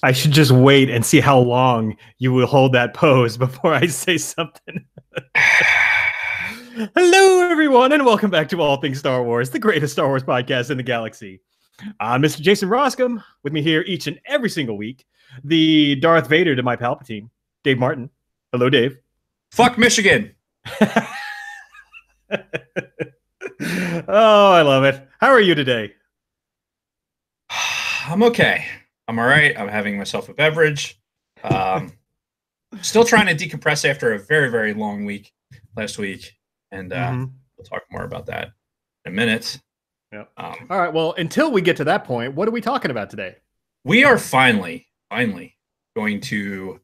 I should just wait and see how long you will hold that pose before I say something. Hello, everyone, and welcome back to All Things Star Wars, the greatest Star Wars podcast in the galaxy. I'm Mr. Jason Roscom, with me here each and every single week, the Darth Vader to my Palpatine, Dave Martin. Hello, Dave. Fuck Michigan. Oh, I love it. How are you today? I'm okay. I'm all right. I'm having myself a beverage. Still trying to decompress after a very, very long week last week. And we'll talk more about that in a minute. Yep. All right. Well, until we get to that point, what are we talking about today? We are finally going to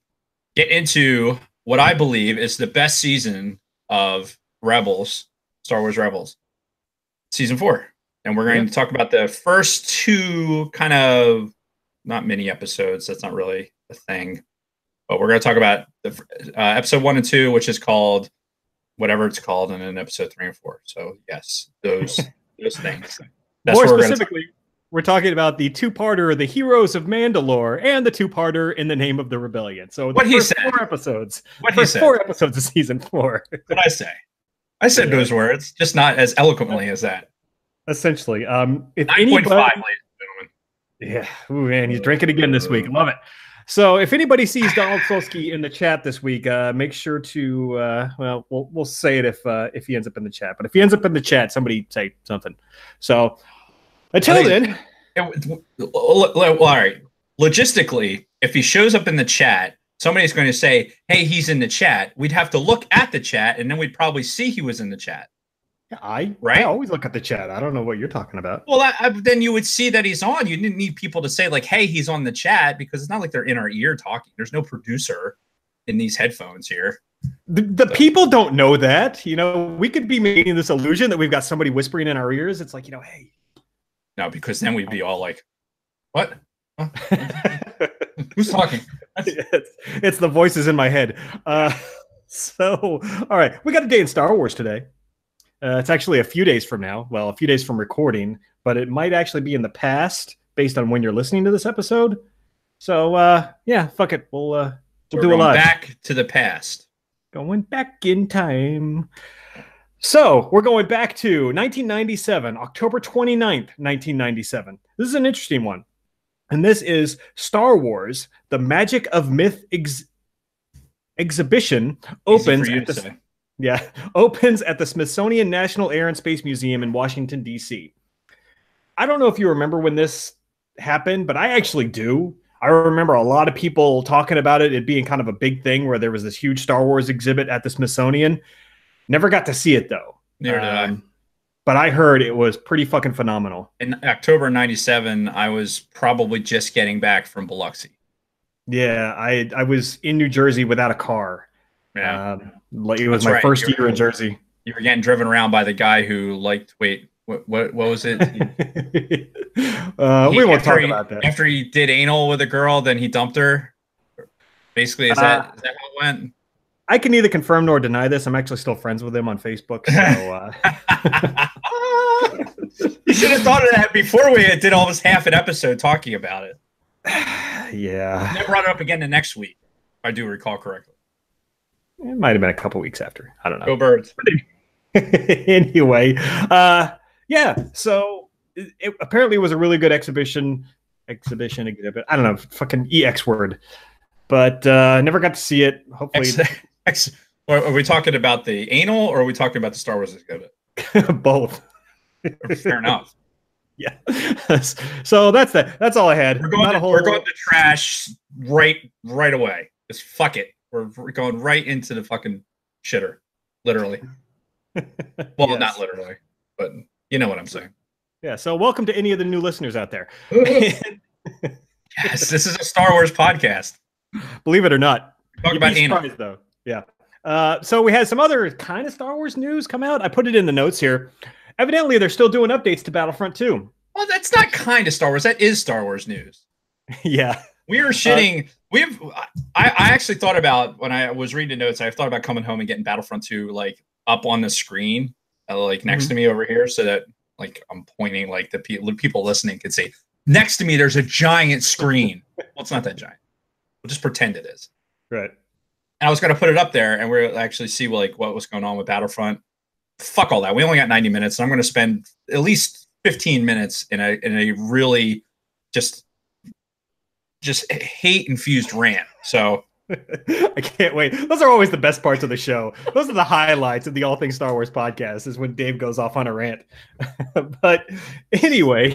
get into what I believe is the best season of Rebels, Star Wars Rebels, season 4. And we're going to talk about the first two kind of not mini episodes. That's not really a thing. But we're going to talk about the episode 1 and 2, which is called whatever it's called, and then episode 3 and 4. So, yes, those things. That's more specifically, we're talking about the two-parter, The Heroes of Mandalore, and the two-parter In the Name of the Rebellion. So, what he said. 4 episodes. What he said. 4 episodes of season 4. What I say. I said those words, just not as eloquently as that. Essentially. If 9.5, ladies and gentlemen. Yeah. Ooh, man, he's drinking again this week. Love it. So if anybody sees Donald Solsky in the chat this week, make sure to, we'll say it if he ends up in the chat. But if he ends up in the chat, somebody say something. So until then. All right. Logistically, if he shows up in the chat, somebody's going to say, hey, he's in the chat. We'd have to look at the chat, and then we'd probably see he was in the chat. I always look at the chat. I don't know what you're talking about. Well, then you would see that he's on. You didn't need people to say, like, hey, he's on the chat, because it's not like they're in our ear talking. There's no producer in these headphones here. The people don't know that. You know, we could be making this illusion that we've got somebody whispering in our ears. It's like, hey. No, because then we'd be all like, what? Who's talking? It's the voices in my head. So, all right. We got a day in Star Wars today. It's actually a few days from now. Well, a few days from recording, but it might actually be in the past based on when you're listening to this episode. So, fuck it. We'll do a live. Back to the past. Going back in time. So, we're going back to 1997, October 29th, 1997. This is an interesting one. And this is Star Wars, The Magic of Myth exhibition opens at the Smithsonian National Air and Space Museum in Washington, D.C. I don't know if you remember when this happened, but I actually do. I remember a lot of people talking about it being kind of a big thing where there was this huge Star Wars exhibit at the Smithsonian. Never got to see it, though. Neither did I. But I heard it was pretty fucking phenomenal. In October 97, I was probably just getting back from Biloxi. Yeah, I was in New Jersey without a car. Yeah. It was my first year in Jersey. You were getting driven around by the guy who liked, what was it? We won't talk about that. After he did anal with a girl, then he dumped her. Basically, is that how it went? I can neither confirm nor deny this. I'm actually still friends with him on Facebook. So, you should have thought of that before we did almost half an episode talking about it. Yeah. And then brought it up again the next week, if I do recall correctly. It might have been a couple weeks after. I don't know. Go Birds. Anyway, so it apparently was a really good exhibition exhibit. I don't know, fucking EX word. But never got to see it. Hopefully. Are we talking about the anal, or are we talking about the Star Wars exhibit? Both. Fair enough. Yeah. So that's that. That's all I had. We're going to trash right away. Just fuck it. We're going right into the fucking shitter. Literally. Well, yes. Not literally, but you know what I'm saying. Yeah. So welcome to any of the new listeners out there. Yes, this is a Star Wars podcast. Believe it or not. Talk about anal. Though. Yeah. So we had some other kind of Star Wars news come out. I put it in the notes here. Evidently, they're still doing updates to Battlefront 2. Well, that's not kind of Star Wars. That is Star Wars news. Yeah. We are shitting. I actually thought about, when I was reading the notes, I thought about coming home and getting Battlefront 2 like up on the screen, like next to me over here, so that like I'm pointing, like the people listening can see. next to me there's a giant screen. Well, it's not that giant. We'll just pretend it is. Right. And I was going to put it up there, and we'll actually see like what was going on with Battlefront. Fuck all that. We only got 90 minutes, and I'm going to spend at least 15 minutes in a really just hate infused rant. So I can't wait. Those are always the best parts of the show. Those are the highlights of the All Things Star Wars podcast, is when Dave goes off on a rant. But anyway,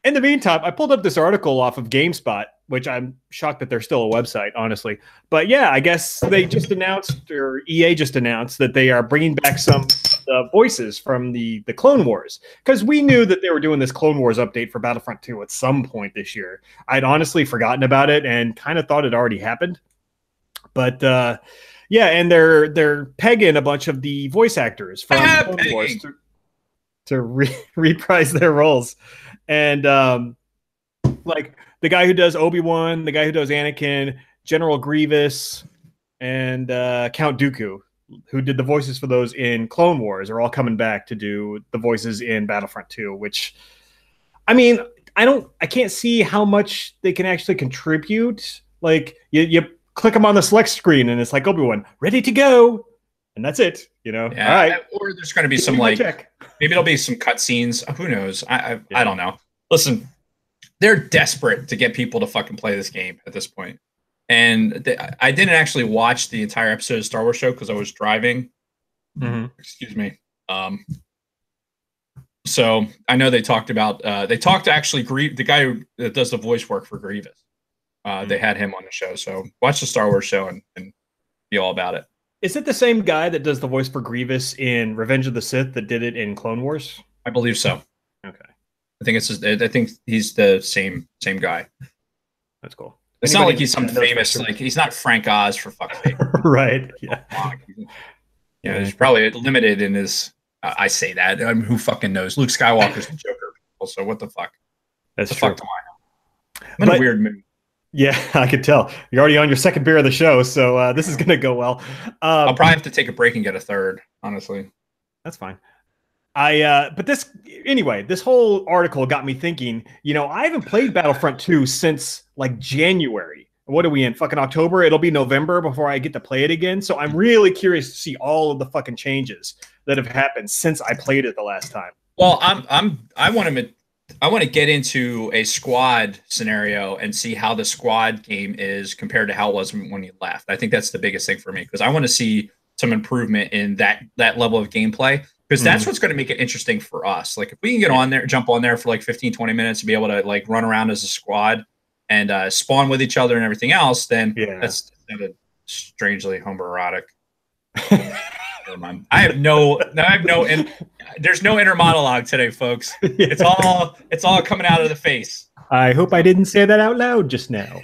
in the meantime, I pulled up this article off of GameSpot, which I'm shocked that they're still a website, honestly. But yeah, I guess they just announced, or EA just announced, that they are bringing back some voices from the Clone Wars. Because we knew that they were doing this Clone Wars update for Battlefront 2 at some point this year. I'd honestly forgotten about it and kind of thought it already happened. But yeah, and they're pegging a bunch of the voice actors from Clone Wars to reprise their roles. And like the guy who does Obi-Wan, the guy who does Anakin, General Grievous, and Count Dooku, who did the voices for those in Clone Wars, are all coming back to do the voices in Battlefront 2, which, I mean, I can't see how much they can actually contribute. Like, you click them on the select screen and it's like, Obi-Wan, ready to go. And that's it, you know? Yeah, all right. Or there's going to be some, like, maybe it'll be some cutscenes. Who knows? I don't know. Listen, they're desperate to get people to fucking play this game at this point. And I didn't actually watch the entire episode of Star Wars Show because I was driving. Mm-hmm. Excuse me. So I know they talked about to actually the guy who does the voice work for Grievous. They had him on the show. So watch the Star Wars Show and be all about it. Is it the same guy that does the voice for Grievous in Revenge of the Sith that did it in Clone Wars? I believe so. Okay. I think he's the same guy. That's cool. It's not like he's some famous, like he's not Frank Oz for fuck's sake. Right. Yeah. Yeah, he's probably limited in his. I say that. I mean, who fucking knows? Luke Skywalker's the Joker. Also, what the fuck? That's the true. Fuck do I know? I'm in a weird mood. Yeah, I could tell. You're already on your second beer of the show, so this is gonna go well. I'll probably have to take a break and get a third. Honestly, that's fine. But this whole article got me thinking, you know, I haven't played Battlefront 2 since like January. What are we in? Fucking October? It'll be November before I get to play it again. So I'm really curious to see all of the fucking changes that have happened since I played it the last time. Well, I want to get into a squad scenario and see how the squad game is compared to how it was when you left. I think that's the biggest thing for me, because I want to see some improvement in that level of gameplay. Because that's what's going to make it interesting for us. Like, if we can get on there, jump on there for like 15, 20 minutes and be able to like run around as a squad and spawn with each other and everything else, then that's strangely homoerotic. There's no inner monologue today, folks. It's all coming out of the face. I hope I didn't say that out loud just now.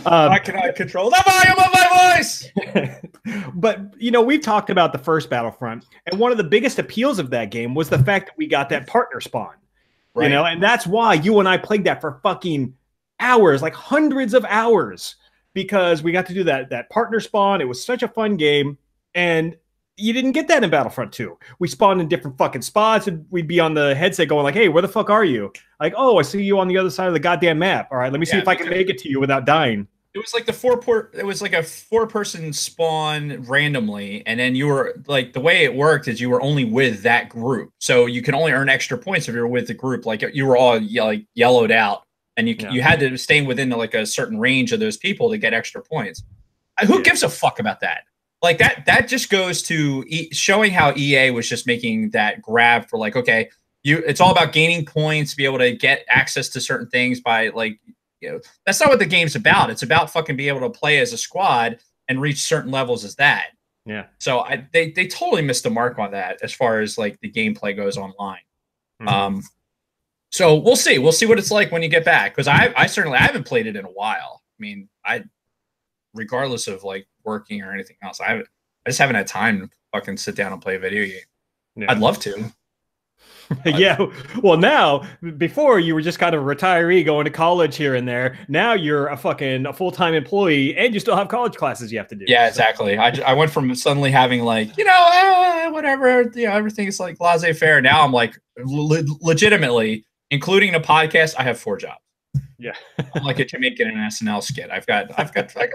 I cannot control the volume of my voice. But, you know, we've talked about the first Battlefront, and one of the biggest appeals of that game was the fact that we got that partner spawn. Right. You know, and that's why you and I played that for fucking hours, like hundreds of hours, because we got to do that partner spawn. It was such a fun game, and you didn't get that in Battlefront 2. We spawned in different fucking spots, and we'd be on the headset going like, hey, where the fuck are you? Like, oh, I see you on the other side of the goddamn map. All right, let me see if I can make it to you without dying. It was like it was like a 4-person spawn randomly, and then you were like, the way it worked is you were only with that group, so you can only earn extra points if you're with the group. Like, you were all like yellowed out, and you had to stay within like a certain range of those people to get extra points. Who gives a fuck about that? Like, that just goes to showing how EA was just making that grab for like, okay, it's all about gaining points, be able to get access to certain things by like. You know, that's not what the game's about. It's about fucking being able to play as a squad and reach certain levels as that. Yeah. So they totally missed the mark on that as far as like the gameplay goes online. Mm-hmm. So we'll see. We'll see what it's like when you get back, because I haven't played it in a while. I mean, regardless of like working or anything else, I just haven't had time to fucking sit down and play a video game. Yeah. I'd love to. Yeah, well, now, before you were just kind of a retiree going to college here and there. Now you're a full-time employee, and you still have college classes you have to do. Yeah, exactly. I went from suddenly having like, you know, whatever, you know, everything is like laissez-faire. Now I'm like legitimately including a podcast, I have 4 jobs. Yeah. I'm like a Jamaican in an SNL skit. I've got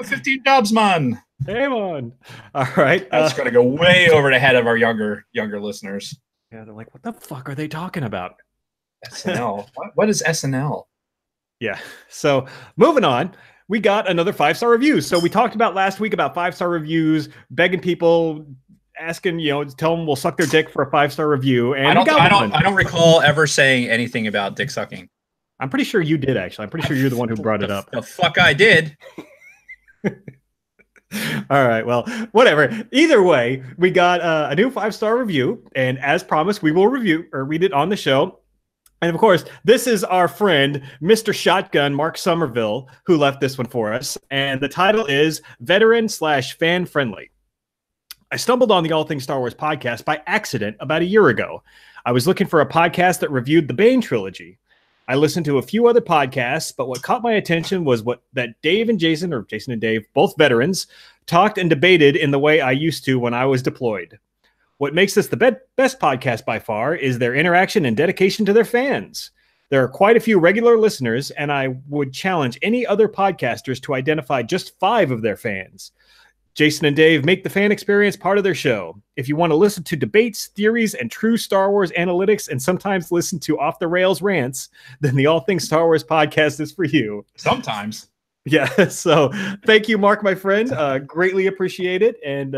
15 jobs, man. Hey, on. All right. That's going to go way over the head of our younger listeners. Yeah, they're like, what the fuck are they talking about? SNL. What is SNL? Yeah. So moving on, we got another 5-star review. So we talked about last week about 5-star reviews, begging people, asking, tell them we'll suck their dick for a 5-star review. And I don't recall ever saying anything about dick sucking. I'm pretty sure you did, actually. I'm pretty sure you're the one who brought it up. The fuck I did. All right. Well, whatever. Either way, we got a new 5-star review. And as promised, we will read it on the show. And of course, this is our friend, Mr. Shotgun, Mark Somerville, who left this one for us. And the title is Veteran/Fan Friendly. I stumbled on the All Things Star Wars podcast by accident about a year ago. I was looking for a podcast that reviewed the Bane trilogy. I listened to a few other podcasts, but what caught my attention was that Dave and Jason, or Jason and Dave, both veterans, talked and debated in the way I used to when I was deployed. What makes this the best podcast by far is their interaction and dedication to their fans. There are quite a few regular listeners, and I would challenge any other podcasters to identify just 5 of their fans. Jason and Dave make the fan experience part of their show. If you want to listen to debates, theories, and true Star Wars analytics, and sometimes listen to off-the-rails rants, then the All Things Star Wars podcast is for you. Sometimes. Yeah, so thank you, Mark, my friend. Greatly appreciate it. And,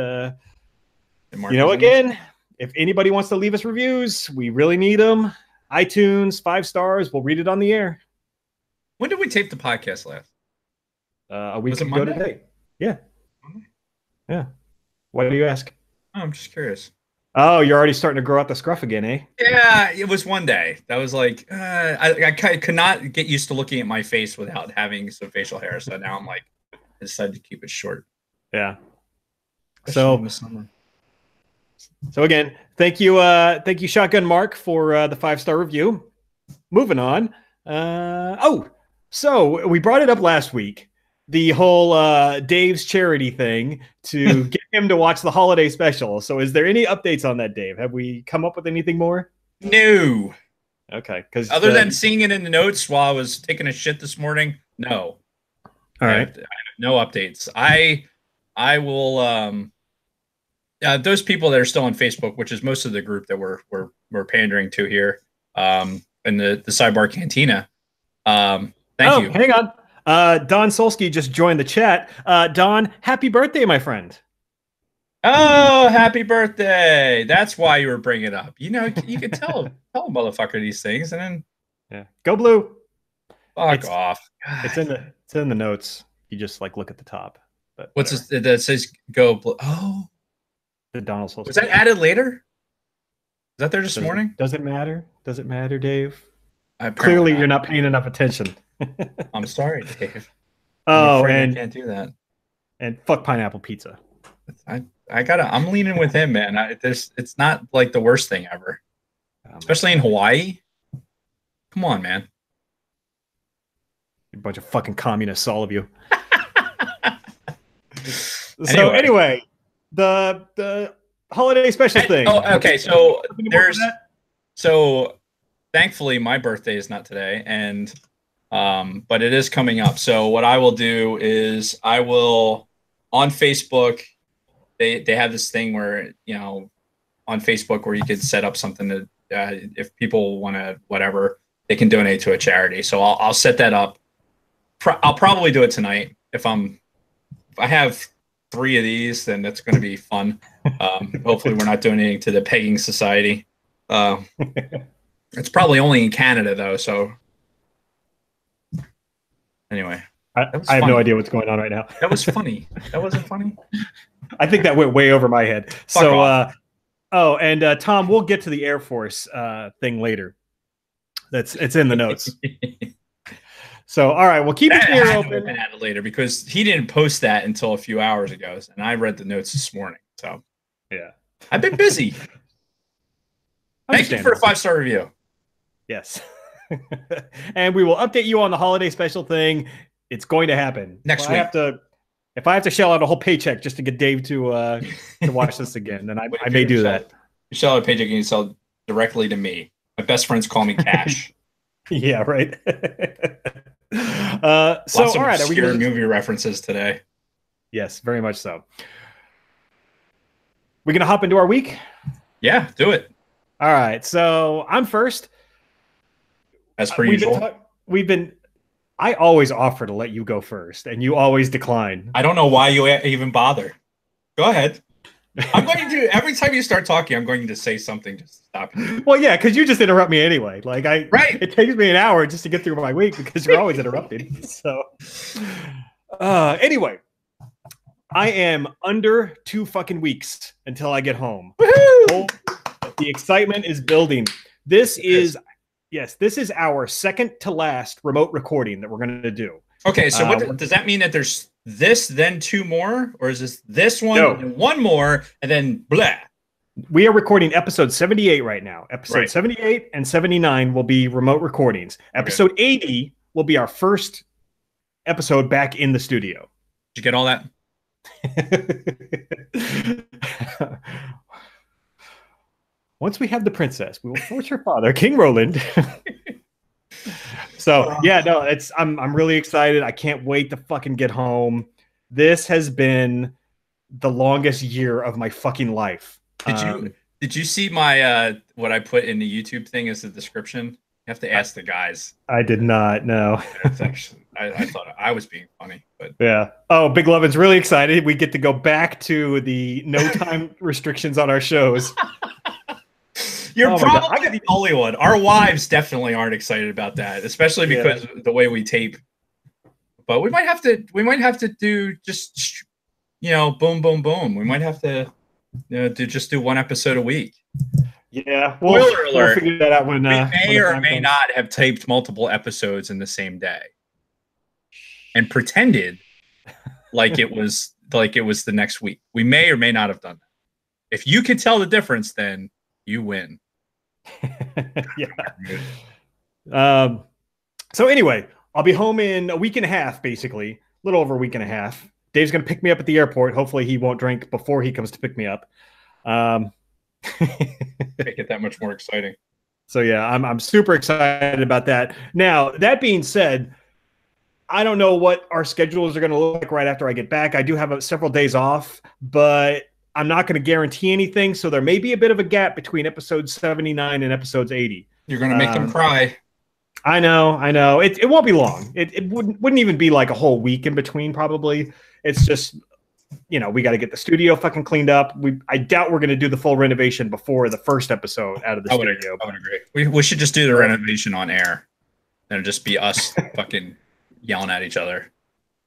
again, if anybody wants to leave us reviews, we really need them. iTunes, 5 stars. We'll read it on the air. When did we tape the podcast last? A week ago today. Yeah. Yeah. Why do you ask? Oh, I'm just curious. Oh, you're already starting to grow out the scruff again, eh? Yeah, it was one day. That was like, I could not get used to looking at my face without having some facial hair. So now I'm like, I decided to keep it short. Yeah. Especially in the summer. So again, thank you, Shotgun Mark, for the 5-star review. Moving on. So we brought it up last week. The whole Dave's charity thing to get him to watch the holiday special. So is there any updates on that, Dave? Have we come up with anything more? No. Okay. Because other than seeing it in the notes while I was taking a shit this morning, no. All right. I have no updates. I will. Those people that are still on Facebook, which is most of the group that we're pandering to here, in the Sidebar Cantina. Thank you. Hang on. Don Solsky just joined the chat. Don, happy birthday, my friend. Oh, happy birthday. That's why you were bringing it up. You can tell a motherfucker these things, and then Go blue. Fuck off. It's in the notes. You just look at the top. But what's this, that says go blue? Oh, the Donald Solsky. Was that added later? Is that there this morning? Does it matter? Does it matter, Dave? Apparently Clearly, you're not paying enough attention. I'm sorry, Dave. And I can't do that. And fuck pineapple pizza. I'm leaning with him, man. It's not like the worst thing ever, especially in Hawaii. Come on, man. You're a bunch of fucking communists, all of you. So anyway, the holiday special thing. Oh, okay. So thankfully my birthday is not today, and but it is coming up. So what I will do is I will on Facebook. They have this thing where on Facebook where you could set up something to if people want to whatever they can donate to a charity. So I'll set that up. I'll probably do it tonight if I have 3 of these, then that's going to be fun. Hopefully we're not donating to the Pegging Society. It's probably only in Canada though. So anyway, I have no idea what's going on right now. That was funny. That wasn't funny. I think that went way over my head. Fuck off. And Tom, we'll get to the Air Force thing later. It's in the notes. So, all right, well, keep your ear open. At it later because he didn't post that until a few hours ago, and I read the notes this morning. So, yeah, I've been busy. Thank you for a 5-star review. Yes, and we will update you on the holiday special thing. It's going to happen next week. If I have to shell out a whole paycheck just to get Dave to watch this again, then I may do that. You shell out a paycheck and you sell directly to me. My best friends call me Cash. Yeah, right. Lots All of right, are we obscure gonna? movie references today. Yes, very much so. We gonna hop into our week? Yeah, do it All right, so I'm first. as per We've been usual. talking. We've been. I always offer to let you go first, and you always decline. I don't know why you even bother. Go ahead. I'm going to every time you start talking, I'm going to say something just to stop you. Well, yeah, because you just interrupt me anyway. Like Right. it takes me an hour just to get through my week because you're always interrupting. So, anyway, I am under 2 fucking weeks until I get home. Woohoo! Oh, the excitement is building. This Yes. is yes, this is our second to last remote recording that we're going to do. Okay, so what does that mean that there's this, then two more, or is this one, No, and one more, and then blah? we are recording episode 78 right now. Episode Right. 78 and 79 will be remote recordings. Episode 80 will be our first episode back in the studio. Did you get all that? Once we have the princess, we will force her father, King Roland. So yeah, no, I'm really excited. I can't wait to fucking get home. This has been the longest year of my fucking life. Did you see my what I put in the YouTube thing as the description? You have to ask the guys. I did not know. It's actually, I thought I was being funny, but Yeah. Oh, Big Lovin's really excited. We get to go back to the no time restrictions on our shows. you're Oh my God. probably the only one. Our wives definitely aren't excited about that, especially because the way we tape. But we might have to do just boom, boom, boom. We might have to do one episode a week. Yeah. Spoiler alert. We'll figure that out when We when may the or time may comes. not have taped multiple episodes in the same day and pretended like it was the next week. We may or may not have done that. If you can tell the difference, then you win. Yeah. So anyway, I'll be home in a week and a half, basically, a little over a week and a half. Dave's gonna pick me up at the airport. Hopefully, he won't drink before he comes to pick me up. Make it that much more exciting. So yeah, I'm super excited about that. Now, that being said, I don't know what our schedules are going to look like right after I get back. I do have several days off, but I'm not going to guarantee anything. So there may be a bit of a gap between episodes 79 and episodes 80. You're going to make them cry. I know. It won't be long. It wouldn't even be like a whole week in between, probably. It's just, we got to get the studio fucking cleaned up. I doubt we're going to do the full renovation before the first episode out of the studio. I would agree. We should just do the renovation on air. And it'll just be us fucking yelling at each other.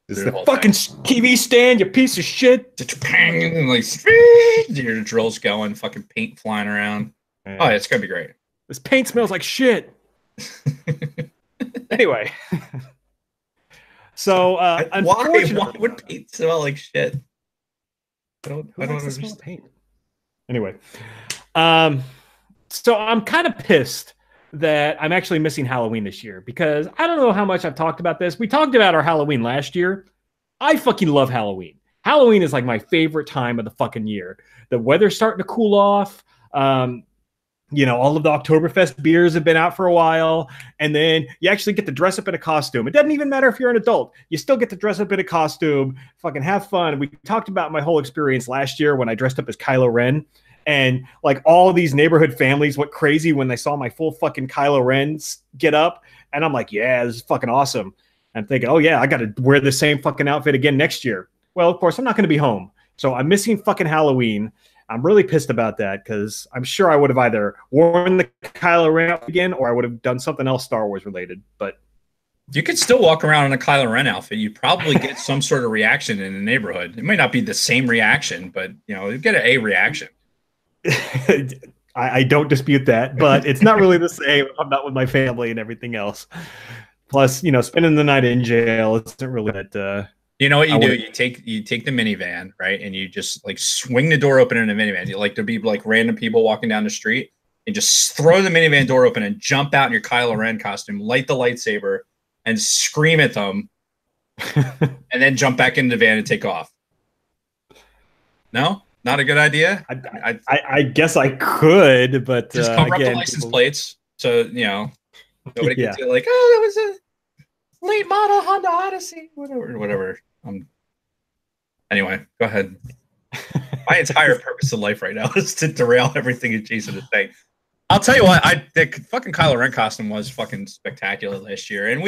This is the fucking TV stand, you piece of shit. And like your drill's going, fucking paint flying around. Yeah. Oh, it's gonna be great. This paint smells like shit. Anyway. So why would paint smell like shit? I don't understand. Paint. Anyway. So I'm kind of pissed that I'm actually missing Halloween this year because I don't know how much I've talked about this. We talked about our Halloween last year. I fucking love Halloween. Halloween is like my favorite time of the fucking year. The weather's starting to cool off. All of the Oktoberfest beers have been out for a while. And then you actually get to dress up in a costume. It doesn't even matter if you're an adult. You still get to dress up in a costume, fucking have fun. We talked about my whole experience last year when I dressed up as Kylo Ren. And like all these neighborhood families went crazy when they saw my full fucking Kylo Ren's get up. And I'm like, yeah, this is fucking awesome. I'm thinking, oh yeah, I got to wear the same fucking outfit again next year. Well, of course, I'm not going to be home. So I'm missing fucking Halloween. I'm really pissed about that because I'm sure I would have either worn the Kylo Ren outfit again or I would have done something else Star Wars related. But you could still walk around in a Kylo Ren outfit. You'd probably get some sort of reaction in the neighborhood. It might not be the same reaction, but you get a reaction. I don't dispute that, but it's not really the same. I'm not with my family and everything else. Plus, spending the night in jail isn't really that. You know what you do? You take the minivan, right, and you just like swing the door open in the minivan. You like to be like random people walking down the street, and just throw the minivan door open and jump out in your Kylo Ren costume, light the lightsaber, and scream at them, and then jump back into the van and take off. No. Not a good idea. I guess I could, but just cover up the license plates. So Nobody Yeah. gets it like, oh, that was a late model Honda Odyssey, whatever. Anyway, go ahead. My entire purpose of life right now is to derail everything that Jason is saying. I'll tell you what, the fucking Kylo Ren costume was fucking spectacular last year, and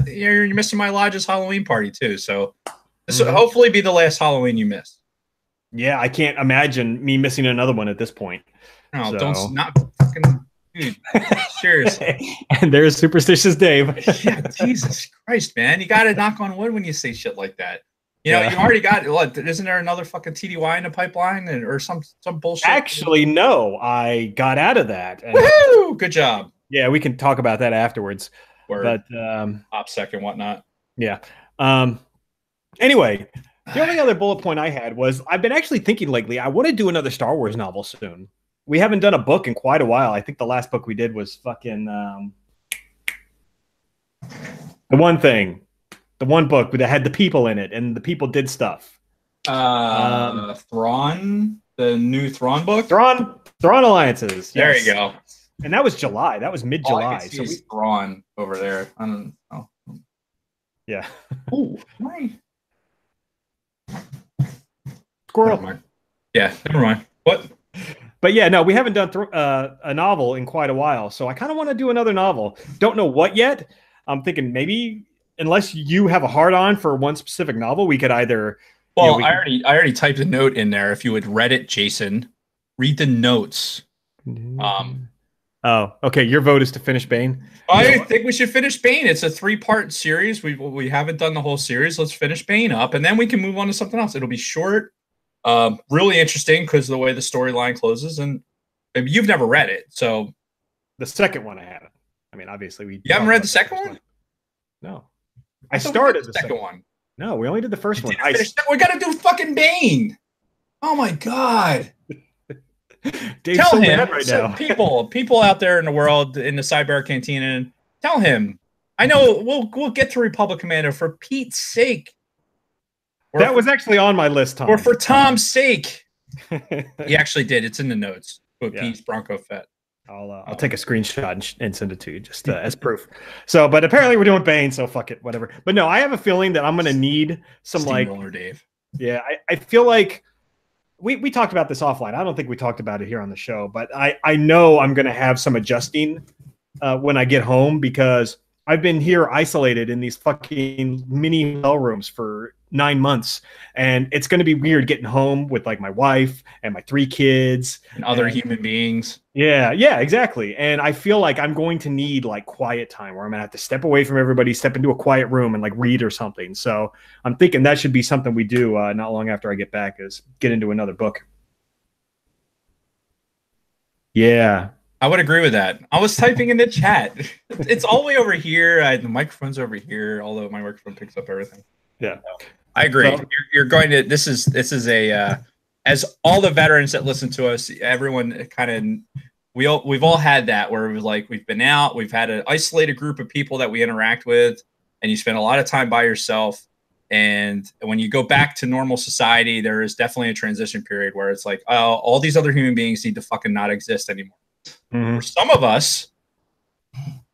you're missing my lodge's Halloween party too. So this will hopefully be the last Halloween you miss. Yeah, I can't imagine me missing another one at this point. No, So. don't not fucking dude. Seriously. And there's superstitious Dave. Yeah, Jesus Christ, man, you got to knock on wood when you say shit like that. You know, you already got what? Isn't there another fucking TDY in the pipeline or some bullshit? Actually, no. I got out of that. Woohoo! Good job. Yeah, we can talk about that afterwards. Word. But OPSEC and whatnot. Yeah. Anyway, the only other bullet point I had was I've been actually thinking lately. I want to do another Star Wars novel soon. We haven't done a book in quite a while. I think the last book we did was fucking the one book that had the people in it, and the people did stuff. Thrawn, the new Thrawn book. Thrawn Alliances. There yes. you go. And that was July. That was mid-July. So Thrawn over there. I don't know. Yeah. Oh, my Squirrel. Yeah, never mind. What? But yeah, no, we haven't done a novel in quite a while, so I kind of want to do another novel. Don't know what yet. I'm thinking maybe, unless you have a hard-on for one specific novel, we could either. Well, I already typed a note in there. If you had read it, Jason, read the notes. Oh, okay. Your vote is to finish Bane. I think we should finish Bane. It's a 3-part series. We haven't done the whole series. Let's finish Bane up, and then we can move on to something else. It'll be short, really interesting because of the way the storyline closes. And you've never read it, so the second one I haven't. I mean, obviously you haven't read the second one. No, I started the second one. No, we only did the first one. We got to do fucking Bane. Oh my god. Dave's tell so him mad right now. people out there in the world in the Sidebar Cantina, tell him. I know we'll get to Republic Commando for Pete's sake. That was actually on my list, Tom. Or for Tom's sake. He actually did. It's in the notes. But Pete's Bronco Fett. I'll take a screenshot and send it to you just as proof. So, but apparently we're doing Bane, so fuck it, whatever. But no, I have a feeling that I'm going to need some Steamroller Dave. Yeah, I feel like we talked about this offline. I don't think we talked about it here on the show, but I know I'm going to have some adjusting when I get home because I've been here isolated in these fucking mini hotel rooms for 9 months, and it's going to be weird getting home with like my wife and my 3 kids and other human beings. Yeah, exactly. And I feel like I'm going to need like quiet time where I'm gonna have to step away from everybody, step into a quiet room and like read or something. So I'm thinking that should be something we do not long after I get back is get into another book. Yeah. I would agree with that. I was typing in the chat. It's all the way over here. The microphone's over here, although my microphone picks up everything. Yeah. I agree. So, you're going to this is a as all the veterans that listen to us, everyone kind of we've all had that where it was like we've been out, we've had an isolated group of people that we interact with, and you spend a lot of time by yourself. And when you go back to normal society, there is definitely a transition period where it's like, oh, all these other human beings need to fucking not exist anymore. For some of us,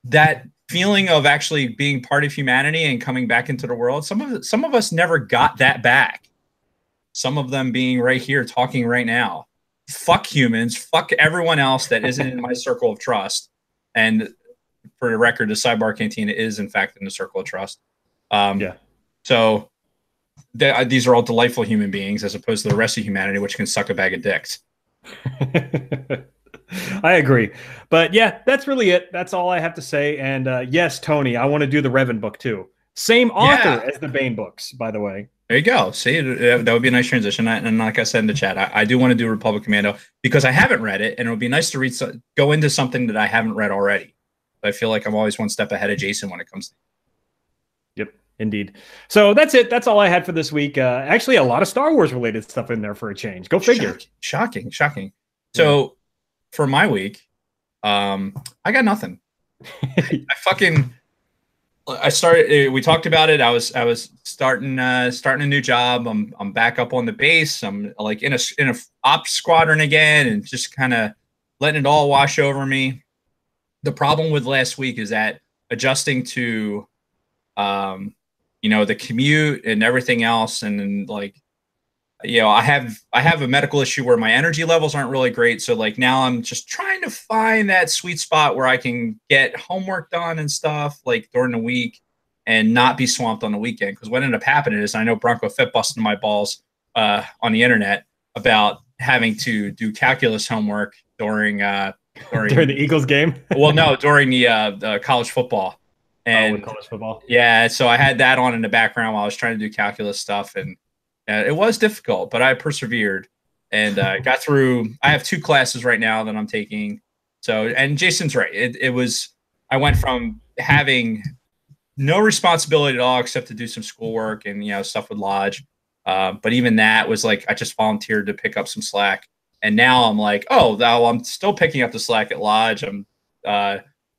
that feeling of actually being part of humanity and coming back into the world, some of us never got that back. Some of them being right here talking right now. Fuck humans. Fuck everyone else that isn't in my circle of trust. And for the record, the Sidebar Cantina is in fact in the circle of trust. So these are all delightful human beings as opposed to the rest of humanity, which can suck a bag of dicks. I agree. But yeah, that's really it. That's all I have to say. And yes, Tony, I want to do the Revan book too. Same author as the Bane books, by the way. There you go. See, that would be a nice transition. And like I said in the chat, I do want to do Republic Commando because I haven't read it, and it would be nice to go into something that I haven't read already. I feel like I'm always one step ahead of Jason when it comes to. Yep, indeed. So that's it. That's all I had for this week. Actually, a lot of Star Wars related stuff in there for a change. Go figure. Shocking. So for my week, I got nothing. I started. We talked about it. I was starting a new job. I'm back up on the base. I'm like in a ops squadron again, and just kind of letting it all wash over me. the problem with last week is that adjusting to, the commute and everything else, and then like, I have a medical issue where my energy levels aren't really great. So like now I'm just trying to find that sweet spot where I can get homework done and stuff like during the week and not be swamped on the weekend. Because what ended up happening is I know Bronco Fit busting my balls on the internet about having to do calculus homework during during the Eagles game. Well, no, during the college football. And with college football. Yeah, so I had that on in the background while I was trying to do calculus stuff, and it was difficult, but I persevered and got through. I have 2 classes right now that I'm taking. So, and Jason's right. I went from having no responsibility at all except to do some schoolwork and stuff with Lodge. But even that was like I just volunteered to pick up some slack, and now I'm like, oh, now I'm still picking up the slack at Lodge. I'm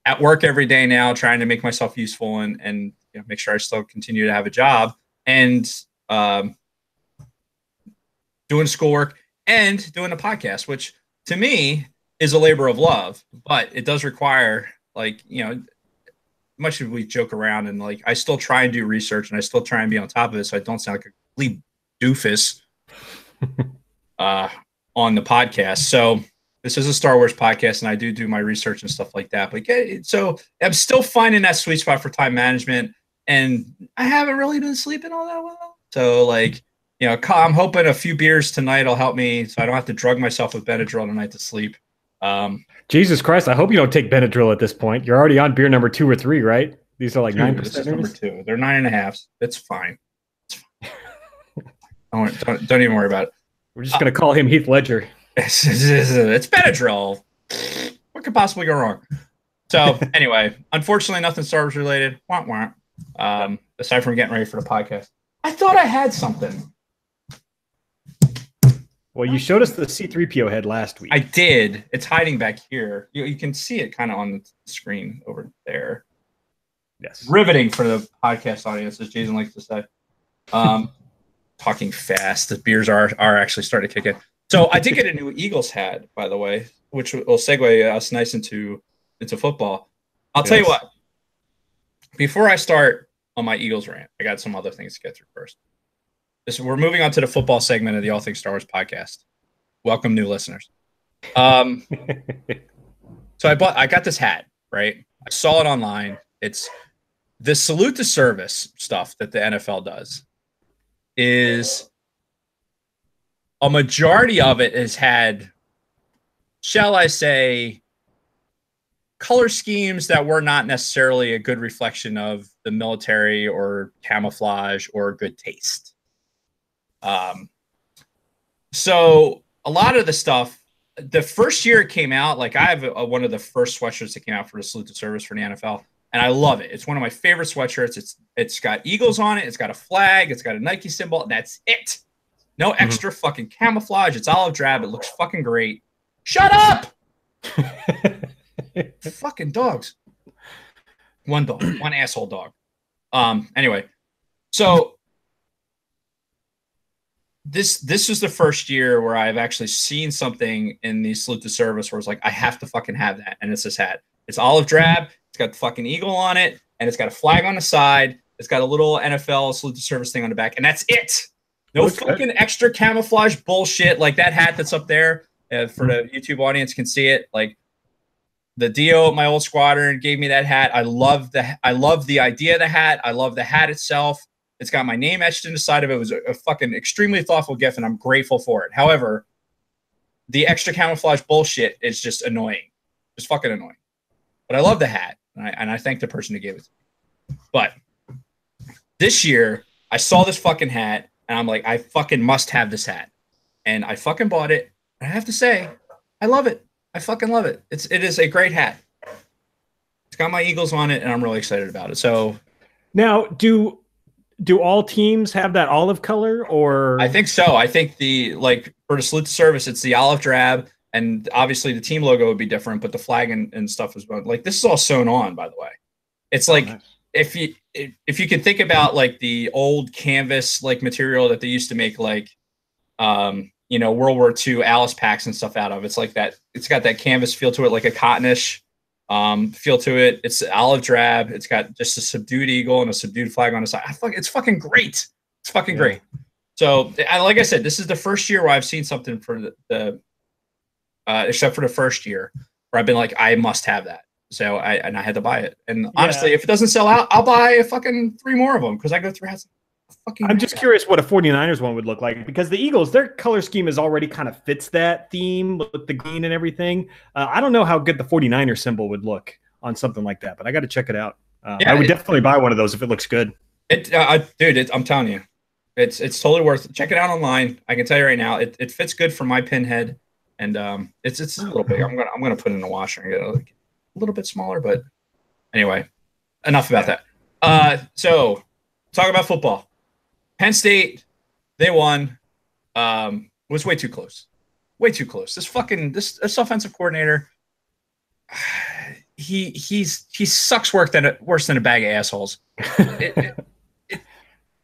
at work every day now, trying to make myself useful and make sure I still continue to have a job and doing schoolwork and doing a podcast, which to me is a labor of love, but it does require much as we joke around and like I still try and do research and I still try and be on top of it so I don't sound like a complete doofus on the podcast. So this is a Star Wars podcast and I do my research and stuff like that. But so I'm still finding that sweet spot for time management and I haven't really been sleeping all that well. So like, I'm hoping a few beers tonight will help me so I don't have to drug myself with Benadryl tonight to sleep. Jesus Christ, I hope you don't take Benadryl at this point. You're already on beer number 2 or 3, right? These are like 9%. This is number 2. They're 9.5. It's fine. Don't even worry about it. We're just going to call him Heath Ledger. It's Benadryl. What could possibly go wrong? So anyway, unfortunately, nothing Star Wars related. Wah, wah. Aside from getting ready for the podcast. I thought I had something. Well, you showed us the C-3PO head last week. I did. It's hiding back here. You can see it kind of on the screen over there. Yes. Riveting for the podcast audience, as Jason likes to say. Talking fast. The beers are actually starting to kick in. So I did get a new Eagles hat, by the way, which will segue us nice into football. I'll tell you what. Before I start on my Eagles rant, I got some other things to get through first. We're moving on to the football segment of the All Things Star Wars podcast. Welcome, new listeners. So I got this hat, right? I saw it online. It's the salute to service stuff that the NFL does. Is a majority of it has had, shall I say, color schemes that were not necessarily a good reflection of the military or camouflage or good taste. So a lot of the stuff, the first year it came out, like I have one of the first sweatshirts that came out for the salute to service for the NFL, and I love it. It's one of my favorite sweatshirts. It's got Eagles on it. It's got a flag. It's got a Nike symbol. And that's it. No extra fucking camouflage. It's olive drab. It looks fucking great. Shut up! Fucking dogs. One dog. One asshole dog. Anyway, so this was the first year where I've actually seen something in the salute to service where it's like, I have to fucking have that. And it's this hat. It's olive drab. It's got the fucking eagle on it. And it's got a flag on the side. It's got a little NFL salute to service thing on the back. And that's it. No fucking extra camouflage bullshit like that hat that's up there. For the YouTube audience can see it. Like the Dio at my old squadron gave me that hat. I love the idea of the hat. I love the hat itself. It's got my name etched in the side of it. It was a fucking extremely thoughtful gift, and I'm grateful for it. However, the extra camouflage bullshit is just annoying. Just fucking annoying. But I love the hat, and I thank the person who gave it to me. But this year, I saw this fucking hat, and I'm like, I fucking must have this hat. And I fucking bought it. And I have to say, I love it. I fucking love it. It is a great hat. It's got my Eagles on it, and I'm really excited about it. So now, do all teams have that olive color, or? I think so. I think for the salute to service, it's the olive drab, and obviously the team logo would be different, but the flag and stuff is like this is all sewn on, by the way. It's like if you can think about like the old canvas like material that they used to make like World War II Alice packs and stuff out of. It's like that. It's got that canvas feel to it, like a cottonish feel to it. It's olive drab. It's got just a subdued eagle and a subdued flag on the side. It's fucking great. It's fucking great. So, like I said, this is the first year where I've seen something for the except for the first year where I've been like, I must have that. So I had to buy it. And honestly, if it doesn't sell out, I'll buy a fucking 3 more of them because I go through hats. I'm just curious what a 49ers one would look like because the Eagles, their color scheme is already kind of fits that theme with the green and everything. I don't know how good the 49er symbol would look on something like that, but I got to check it out. I would definitely buy one of those if it looks good. Dude, I'm telling you, it's totally worth it. Check it out online. I can tell you right now, it fits good for my pinhead, and it's a little big. I'm gonna put it in the washer and get it a little bit smaller, but anyway, enough about that. So talk about football. Penn State, they won. Was way too close. Way too close. This offensive coordinator, he sucks worse than a bag of assholes.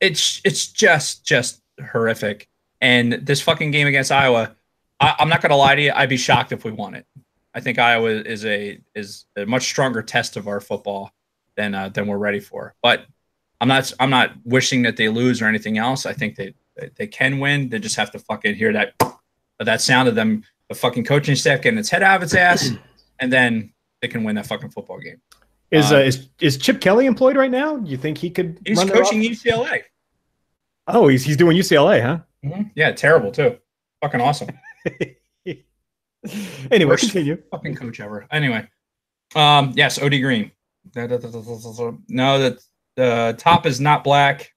It's just horrific. And this fucking game against Iowa, I'm not gonna lie to you, I'd be shocked if we won it. I think Iowa is a much stronger test of our football than we're ready for. But I'm not wishing that they lose or anything else. I think they can win. They just have to fucking hear that sound of them, the fucking coaching staff getting its head out of its ass, and then they can win that fucking football game. Is Chip Kelly employed right now? Do you think he could? He's coaching UCLA. Oh, he's doing UCLA, huh? Mm-hmm. Yeah, terrible too. Fucking awesome. Anyway, continue. Fucking coach ever. Anyway, yes, OD Green. No, that the top is not black.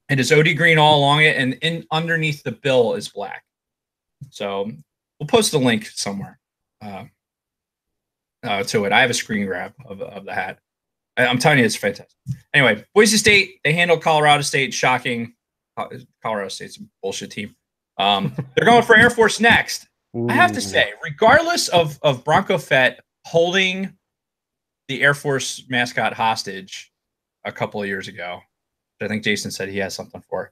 It is OD Green all along it, and underneath the bill is black. So we'll post the link somewhere to it. I have a screen grab of the hat. I'm telling you, it's fantastic. Anyway, Boise State, they handled Colorado State. Shocking. Colorado State's a bullshit team. They're going for Air Force next. Ooh. I have to say, regardless of Bronco Fett holding the Air Force mascot hostage a couple of years ago, I think Jason said he has something for.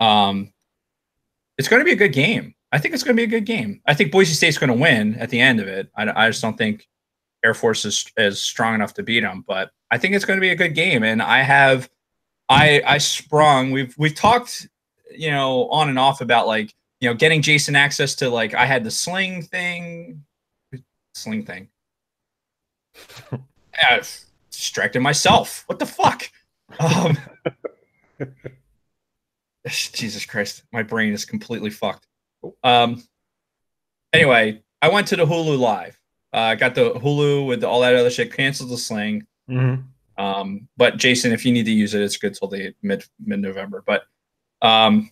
It's going to be a good game. I think it's going to be a good game. I think Boise State's going to win at the end of it. I just don't think Air Force is strong enough to beat them, but I think it's going to be a good game. And I sprung. We've talked, on and off about getting Jason access to I had the sling thing. Yeah, distracted myself. What the fuck? Jesus Christ, my brain is completely fucked. Anyway, I went to the Hulu Live. Got the Hulu with all that other shit. Canceled the sling. Mm-hmm. But Jason, if you need to use it, it's good till the mid-November. But I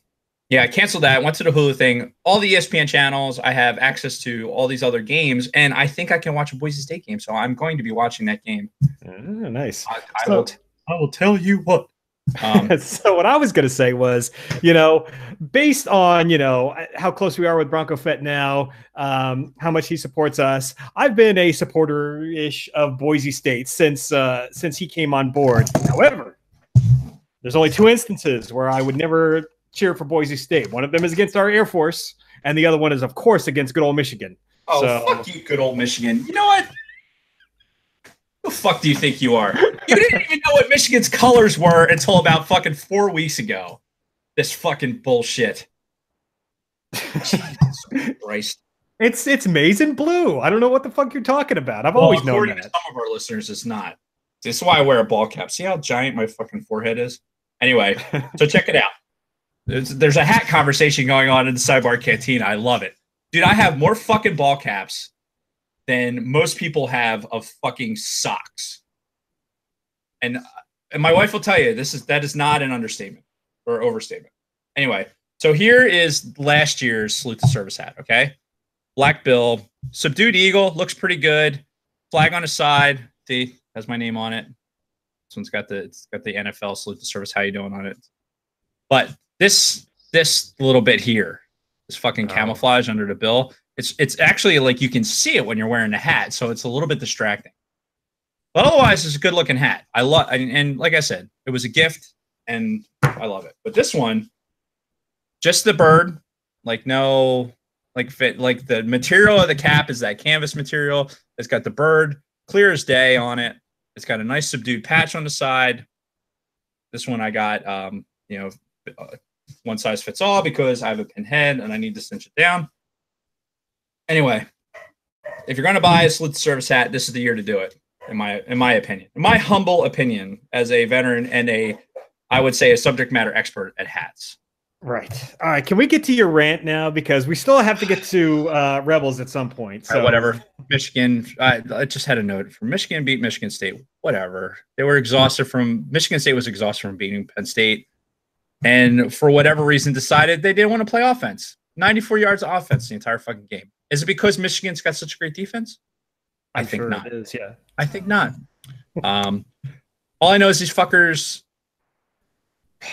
canceled that. Went to the Hulu thing. All the ESPN channels. I have access to all these other games, and I think I can watch a Boise State game. So I'm going to be watching that game. Nice. I will tell you what. So what I was going to say was, based on, how close we are with Bronco Fett now, how much he supports us, I've been a supporter-ish of Boise State since he came on board. However, there's only 2 instances where I would never cheer for Boise State. One of them is against our Air Force, and the other one is, of course, against good old Michigan. Oh, fuck you, good old Michigan. You know what? Who the fuck do you think you are? You didn't even know what Michigan's colors were until about fucking 4 weeks ago. This fucking bullshit. Jesus Christ. It's maize and blue. I don't know what the fuck you're talking about. I've always known that. Some of our listeners, it's not. This is why I wear a ball cap. See how giant my fucking forehead is? Anyway, so check it out. There's a hat conversation going on in the Sidebar Cantina. I love it. Dude, I have more fucking ball caps than most people have of fucking socks. And my wife will tell you that is not an understatement or overstatement. Anyway, so here is last year's Salute to Service hat, okay? Black bill, subdued eagle, looks pretty good. Flag on the side, see, has my name on it. This one's got the NFL Salute to Service, how you doing on it. But this little bit here, this fucking camouflage under the bill, it's actually you can see it when you're wearing the hat, so it's a little bit distracting. But otherwise, it's a good looking hat. And like I said, it was a gift, and I love it. But this one, just the bird, the material of the cap is that canvas material. It's got the bird. clear as day on it. It's got a nice subdued patch on the side. This one I got, one size fits all because I have a pinhead and I need to cinch it down. Anyway, if you're going to buy a salute to service hat, this is the year to do it, in my opinion. In my humble opinion, as a veteran and I would say a subject matter expert at hats. Right. All right. Can we get to your rant now? Because we still have to get to Rebels at some point. So whatever. Michigan. I just had a note from Michigan beat Michigan State. Whatever. They were exhausted from Michigan State was exhausted from beating Penn State, and for whatever reason decided they didn't want to play offense. 94 yards of offense the entire fucking game. Is it because Michigan's got such a great defense? I think sure not. It is, yeah. I think not. All I know is these fuckers.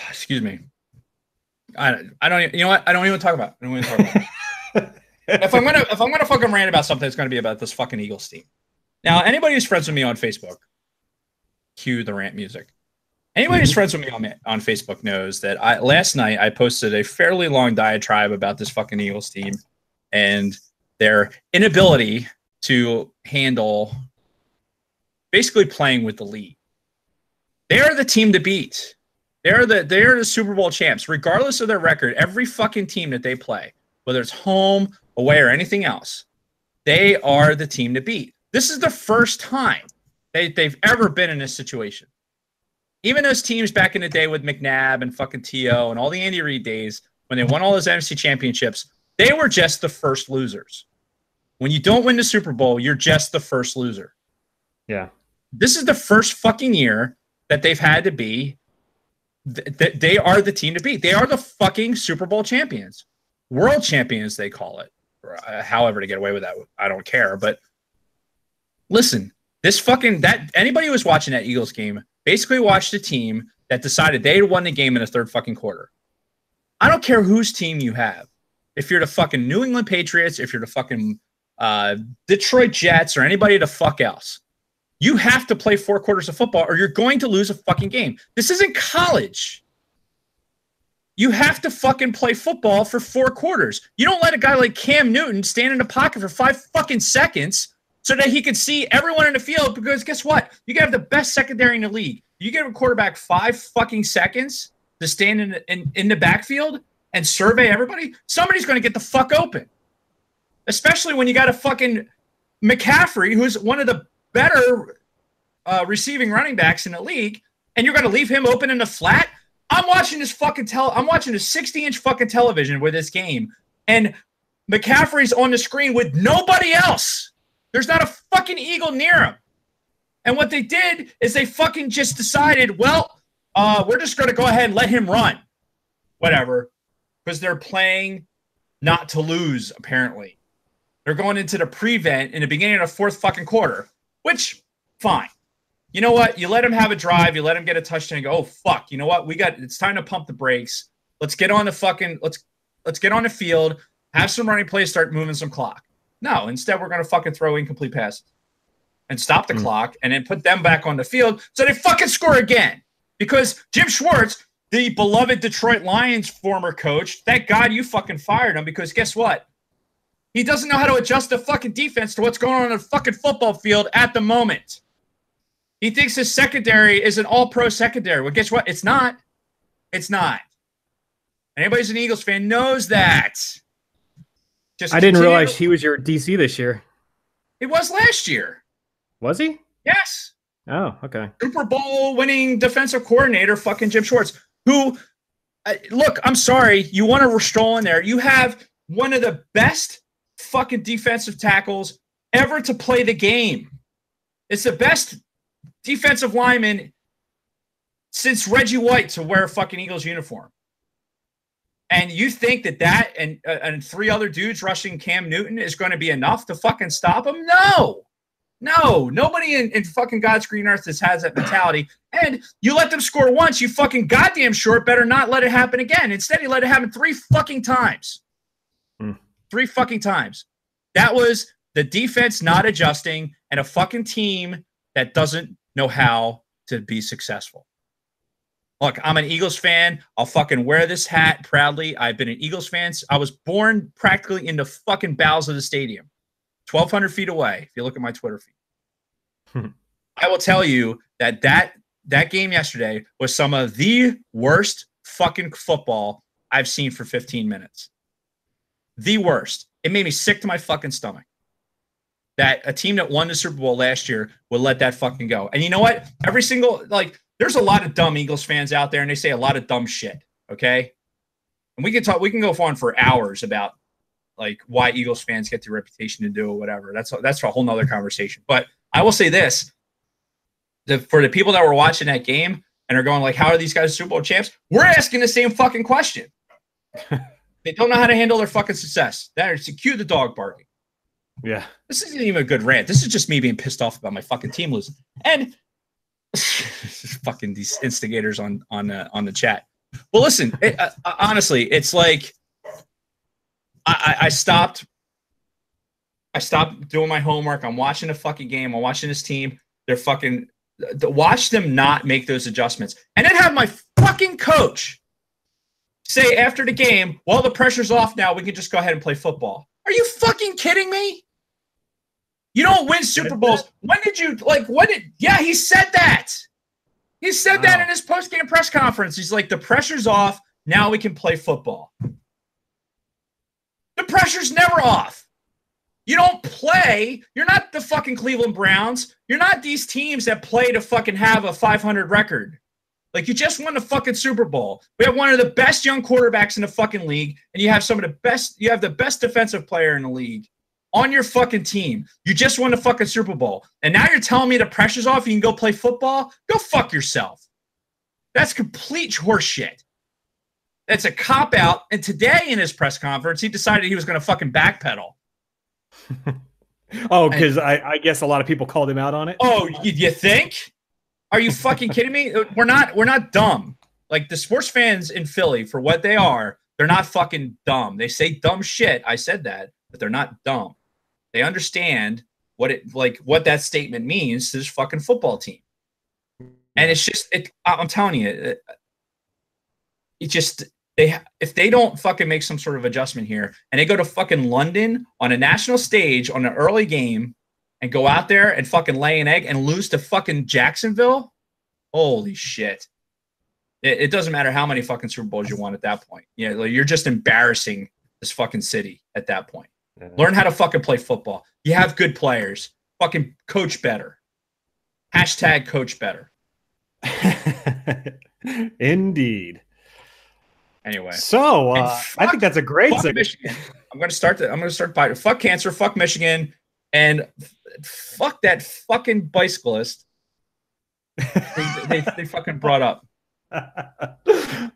Excuse me. I don't. You know what? I don't even talk about it. I don't even talk about it. If I'm gonna fucking rant about something, it's gonna be about this fucking Eagles team. Now, anybody who's friends with me on Facebook, cue the rant music. Anybody who's friends with me on Facebook knows that last night I posted a fairly long diatribe about this fucking Eagles team and their inability to handle basically playing with the lead. They are the team to beat. They're the Super Bowl champs, regardless of their record. Every fucking team that they play, whether it's home, away, or anything else, they are the team to beat. This is the first time they've ever been in this situation. Even those teams back in the day with McNabb and fucking T.O. and all the Andy Reid days, when they won all those NFC championships, they were just the first losers. When you don't win the Super Bowl, you're just the first loser. Yeah. This is the first fucking year that they've had to be. They are the team to beat. They are the fucking Super Bowl champions. World champions, they call it. Or, however to get away with that, I don't care. But listen, anybody who was watching that Eagles game basically watched a team that decided they had won the game in the third fucking quarter. I don't care whose team you have. If you're the fucking New England Patriots, if you're the fucking Detroit Jets, or anybody the fuck else, you have to play 4 quarters of football or you're going to lose a fucking game. This isn't college. You have to fucking play football for 4 quarters. You don't let a guy like Cam Newton stand in the pocket for 5 fucking seconds so that he can see everyone in the field, because guess what? You can have the best secondary in the league. You give a quarterback 5 fucking seconds to stand in the backfield and survey everybody, somebody's going to get the fuck open. Especially when you got a fucking McCaffrey, who's one of the better receiving running backs in the league, and you're going to leave him open in the flat? I'm watching this fucking I'm watching a 60-inch fucking television with this game, and McCaffrey's on the screen with nobody else. There's not a fucking Eagle near him. And what they did is they fucking just decided, well, we're just going to go ahead and let him run. Whatever. Because they're playing not to lose, apparently. They're going into the prevent in the beginning of the 4th fucking quarter, which, fine. You know what? You let him have a drive. You let him get a touchdown and go, oh, fuck. You know what? It's time to pump the brakes. Let's get on the let's get on the field, have some running plays, start moving some clock. No, instead we're going to fucking throw incomplete passes and stop the clock and then put them back on the field so they fucking score again. Because Jim Schwartz, the beloved Detroit Lions former coach, thank God you fucking fired him, because guess what? He doesn't know how to adjust the fucking defense to what's going on the fucking football field at the moment. He thinks his secondary is an all-pro secondary. Well, guess what? It's not. It's not. Anybody who's an Eagles fan knows that. I didn't realize he was your DC this year. He was last year. Was he? Yes. Oh, okay. Super Bowl winning defensive coordinator, fucking Jim Schwartz, who, look, I'm sorry, you want to stroll in there. You have one of the best fucking defensive tackles ever to play the game. It's the best defensive lineman since Reggie White to wear a fucking Eagles uniform. And you think that and 3 other dudes rushing Cam Newton is going to be enough to fucking stop him? No, nobody in fucking God's green earth has that mentality. And you let them score once, you fucking goddamn sure better not let it happen again. Instead, you let it happen 3 fucking times. 3 fucking times. That was the defense not adjusting and a fucking team that doesn't know how to be successful. Look, I'm an Eagles fan. I'll fucking wear this hat proudly. I've been an Eagles fan. I was born practically in the fucking bowels of the stadium, 1,200 feet away, if you look at my Twitter feed. I will tell you that game yesterday was some of the worst fucking football I've seen for 15 minutes. The worst. It made me sick to my fucking stomach that a team that won the Super Bowl last year would let that fucking go. And you know what? Every single, like, there's a lot of dumb Eagles fans out there, and they say a lot of dumb shit, okay? And we can go on for hours about, like, why Eagles fans get the reputation to do or whatever. That's a whole nother conversation. But I will say this. For the people that were watching that game and are going, like, how are these guys Super Bowl champs? We're asking the same fucking question. They don't know how to handle their fucking success. That is to cue the dog barking. Yeah. This isn't even a good rant. This is just me being pissed off about my fucking team losing. And fucking these instigators on the chat. Well, listen, honestly, it's like I stopped doing my homework. I'm watching a fucking game. I'm watching this team. They're fucking watch them not make those adjustments. And then have my fucking coach say after the game, well, the pressure's off now. We can just go ahead and play football. Are you fucking kidding me? You don't win Super Bowls. Yeah, he said that. He said that in his post-game press conference. He's like, the pressure's off. Now we can play football. The pressure's never off. You don't play. You're not the fucking Cleveland Browns. You're not these teams that play to fucking have a 500 record. Like, you just won the fucking Super Bowl. We have one of the best young quarterbacks in the fucking league, and you have the best defensive player in the league on your fucking team. You just won the fucking Super Bowl. And now you're telling me the pressure's off, you can go play football? Go fuck yourself. That's complete horseshit. That's a cop-out. And today in his press conference, he decided he was going to fucking backpedal. Oh, because I guess a lot of people called him out on it. Oh, you think? Are you fucking kidding me? We're not dumb. Like, the sports fans in Philly, for what they are, they're not fucking dumb. They say dumb shit. I said that, but they're not dumb. They understand what that statement means to this fucking football team. And it's just, I'm telling you, if they don't fucking make some sort of adjustment here and they go to fucking London on a national stage on an early game and go out there and fucking lay an egg and lose to fucking Jacksonville, holy shit. It doesn't matter how many fucking Super Bowls you won at that point. You know, you're just embarrassing this fucking city at that point. Yeah. Learn how to fucking play football. You have good players. Fucking coach better. Hashtag coach better. Indeed. Anyway, so I think that's a great segment. Michigan. I'm going to start by fuck cancer, fuck Michigan, and fuck that fucking bicyclist. they fucking brought up.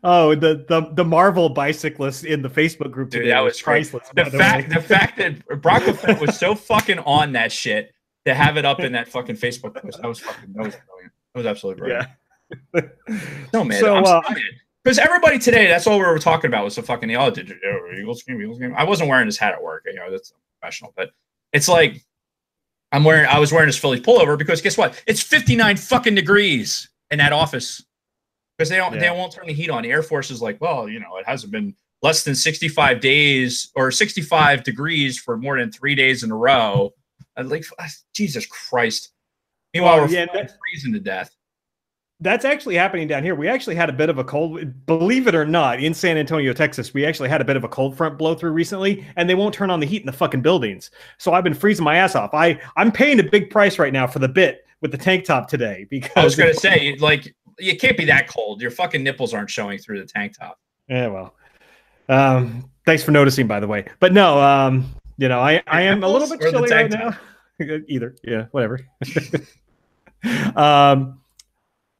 Oh, the Marvel bicyclist in the Facebook group today. Dude, that was priceless. The fact that Bronco Fett was so fucking on that shit to have it up in that fucking Facebook post. That was brilliant. That was absolutely brilliant. Yeah. No, man. So, I'm so mad. Because everybody today, that's all we were talking about was the fucking Eagles game. I wasn't wearing this hat at work. You know, that's professional. But it's like I was wearing this Phillies pullover because guess what? It's 59 fucking degrees in that office. Because they won't turn the heat on. The Air Force is like, well, you know, it hasn't been less than 65 days or 65 degrees for more than 3 days in a row. Like, Jesus Christ. Meanwhile, we're freezing to death. That's actually happening down here. We actually had a bit of a cold, believe it or not, in San Antonio, Texas. We actually had a bit of a cold front blow through recently, and they won't turn on the heat in the fucking buildings. So I've been freezing my ass off. I'm paying a big price right now for the bit with the tank top today. Because I was going to say, like, you can't be that cold. Your fucking nipples aren't showing through the tank top. Yeah, well. Thanks for noticing, by the way. But no, you know, I am a little bit chilly right now. Either. Yeah, whatever.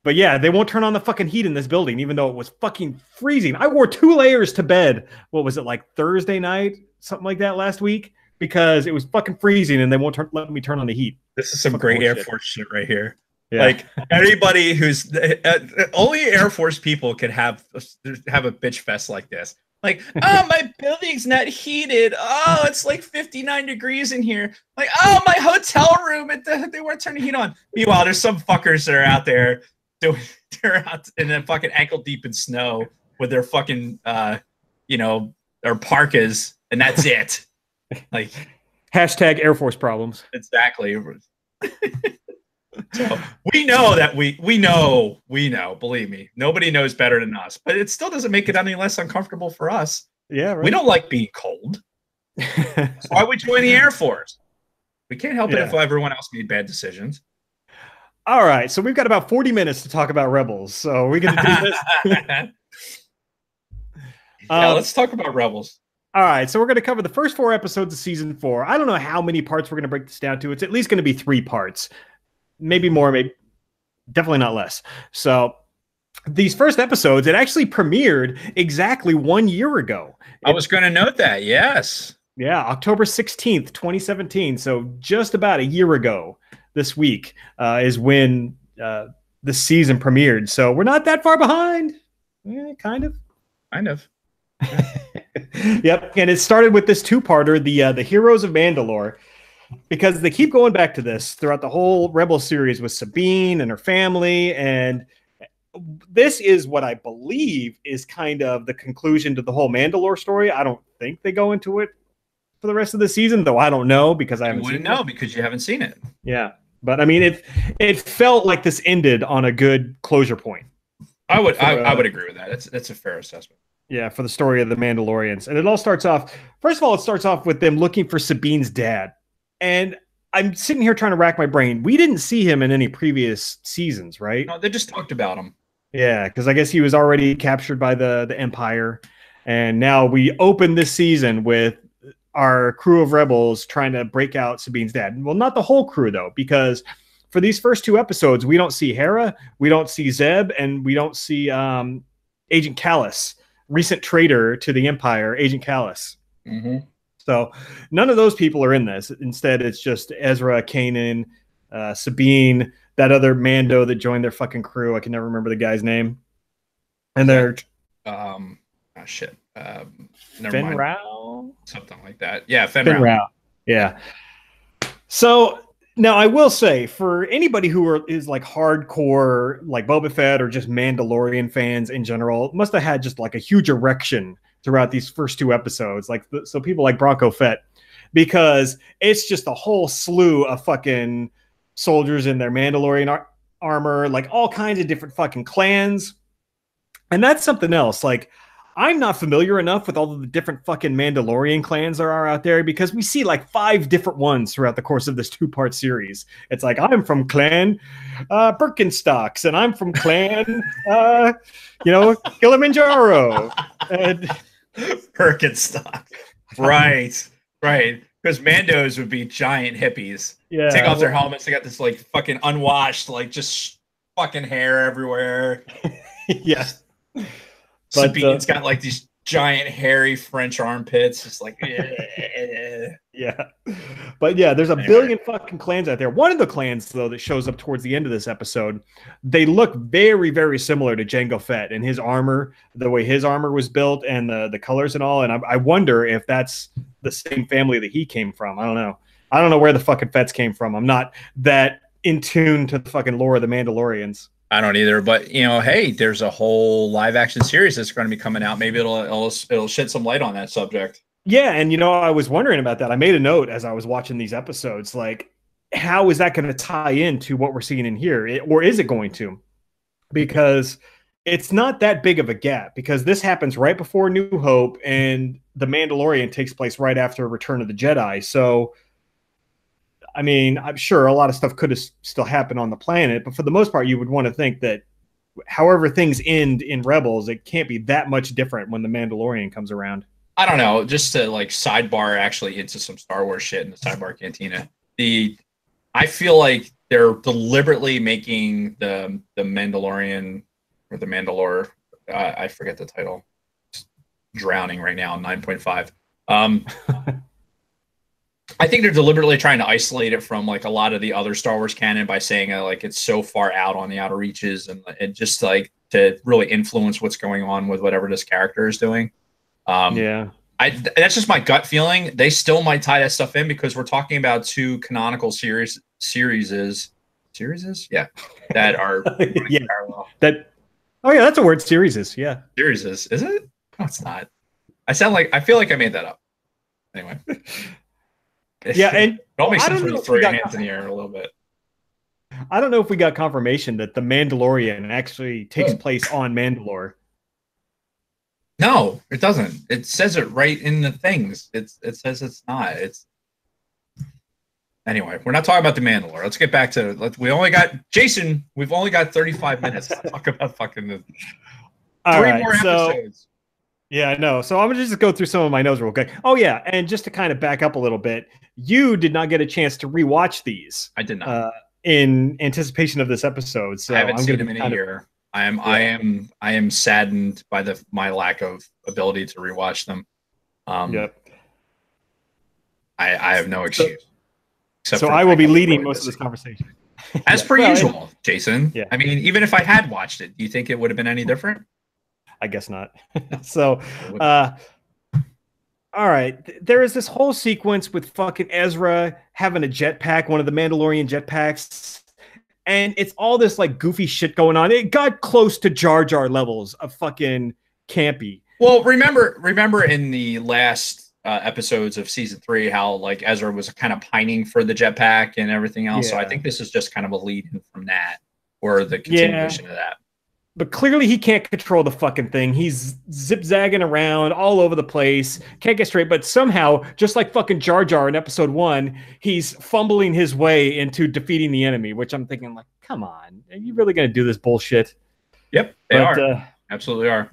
But yeah, they won't turn on the fucking heat in this building, even though it was fucking freezing. I wore 2 layers to bed. What was it, like Thursday night? Something like that last week? Because it was fucking freezing and they won't let me turn on the heat. This is some great Air Force shit right here. Yeah. Like, anybody who's only Air Force people can have a bitch fest like this. Like, oh, my building's not heated. Oh, it's like 59 degrees in here. Like, oh, my hotel room, they weren't turning the heat on. Meanwhile, there's some fuckers that are out there they're out in the fucking ankle deep in snow with their fucking, their parkas, and that's it. Like, hashtag Air Force problems. Exactly. So we know that we know, believe me, nobody knows better than us, but it still doesn't make it any less uncomfortable for us. Yeah, We right. don't like being cold. That's why we join the Air Force. We can't help it if Yeah. everyone else made bad decisions. All right, so we've got about 40 minutes to talk about Rebels. So we're going to do this. Yeah, let's talk about Rebels. All right, so we're going to cover the first 4 episodes of season 4. I don't know how many parts we're going to break this down to. It's at least going to be 3 parts, maybe more, maybe definitely not less. So these first episodes, it actually premiered exactly 1 year ago. I was going to note that. Yes. Yeah, October 16th, 2017. So just about a year ago this week is when the season premiered. So we're not that far behind. Yeah, kind of. Kind of. Yep, and it started with this 2-parter, the Heroes of Mandalore, because they keep going back to this throughout the whole Rebel series with Sabine and her family, and this is what I believe is kind of the conclusion to the whole Mandalore story. I don't think they go into it for the rest of the season, though I don't know because I haven't seen it. You wouldn't know because you haven't seen it. Yeah, but I mean, it felt like this ended on a good closure point. I would agree with that. That's a fair assessment. Yeah, for the story of the Mandalorians. And it all starts off, first of all, it starts off with them looking for Sabine's dad. And I'm sitting here trying to rack my brain. We didn't see him in any previous seasons, right? No, they just talked about him. Yeah, because I guess he was already captured by the Empire. And now we open this season with our crew of rebels trying to break out Sabine's dad. Well, not the whole crew, though, because for these first 2 episodes, we don't see Hera, we don't see Zeb, and we don't see Agent Callus, recent traitor to the Empire, Agent Callus. Mm-hmm. So none of those people are in this. Instead, it's just Ezra, Kanan, Sabine, that other Mando that joined their fucking crew. I can never remember the guy's name. And they're shit. Fenn Rau? Something like that. Yeah, Fenn Rau. Yeah. So now I will say, for anybody who is like hardcore, like Boba Fett or just Mandalorian fans in general, must have had just like a huge erection throughout these first 2 episodes. Like, so people like Bronco Fett, because it's just a whole slew of fucking soldiers in their Mandalorian armor, like all kinds of different fucking clans. And that's something else. Like, I'm not familiar enough with all of the different fucking Mandalorian clans there are out there, because we see like 5 different ones throughout the course of this 2-part series. It's like, I'm from clan Birkenstocks, and I'm from clan, Kilimanjaro. And Birkenstock. Right. Because Mandos would be giant hippies. Yeah. Take off their helmets. They got this like fucking unwashed, like just fucking hair everywhere. Yes. Sabine's got like these giant hairy French armpits. Just like, yeah. But yeah, there's a billion fucking clans out there. One of the clans, though, that shows up towards the end of this episode, they look very, very similar to Jango Fett and his armor, the way his armor was built and the colors and all. And I wonder if that's the same family that he came from. I don't know. I don't know where the fucking Fetts came from. I'm not that in tune to the fucking lore of the Mandalorians. I don't either, but hey, there's a whole live action series that's going to be coming out. Maybe it'll shed some light on that subject. Yeah, and I was wondering about that. I made a note as I was watching these episodes, like, how is that going to tie into what we're seeing in here, or is it going to? Because it's not that big of a gap, because this happens right before New Hope, and The Mandalorian takes place right after Return of the Jedi. So, I mean, I'm sure a lot of stuff could have still happened on the planet, but for the most part, you would want to think that however things end in Rebels, it can't be that much different when The Mandalorian comes around. I don't know. Just to like sidebar actually into some Star Wars shit in the Sidebar Cantina. I feel like they're deliberately making the Mandalorian or the Mandalore. I forget the title. Just drowning right now. 9.5. I think they're deliberately trying to isolate it from like a lot of the other Star Wars canon by saying like it's so far out on the outer reaches, and just like to really influence what's going on with whatever this character is doing. Yeah, that's just my gut feeling. They still might tie that stuff in because we're talking about 2 canonical series, yeah, that are yeah. parallel. Oh yeah, that's a word. Series is it? No, it's not. I feel like I made that up. Anyway. Yeah, and it all makes sense when you throw your hands in the air a little bit. I don't know if we got confirmation that the Mandalorian actually takes place on Mandalore. No, it doesn't. It says it right in the things. It says it's not. It's anyway. We're not talking about the Mandalore. Let's get back to. We only got Jason. We've only got 35 minutes to talk about fucking the three more episodes. Yeah, I know. So I'm gonna just go through some of my notes real quick. Oh yeah, and just to kind of back up a little bit, you did not get a chance to rewatch these. I did not. In anticipation of this episode, so I haven't seen them in a year. I am saddened by my lack of ability to rewatch them. Yep. I have no excuse. So I will be leading most of this conversation. As per usual, Jason. Yeah. I mean, even if I had watched it, do you think it would have been any different? I guess not. So, all right. There is this whole sequence with fucking Ezra having a jetpack, one of the Mandalorian jetpacks. And it's all this like goofy shit going on. It got close to Jar Jar levels of fucking campy. Well, remember in the last episodes of season 3, how like Ezra was kind of pining for the jetpack and everything else. Yeah. So I think this is just kind of a lead in from that, or the continuation of that. But clearly he can't control the fucking thing. He's zip-zagging around all over the place. Can't get straight. But somehow, just like fucking Jar Jar in episode 1, he's fumbling his way into defeating the enemy, which I'm thinking like, come on. Are you really going to do this bullshit? Yep, they are. Absolutely are.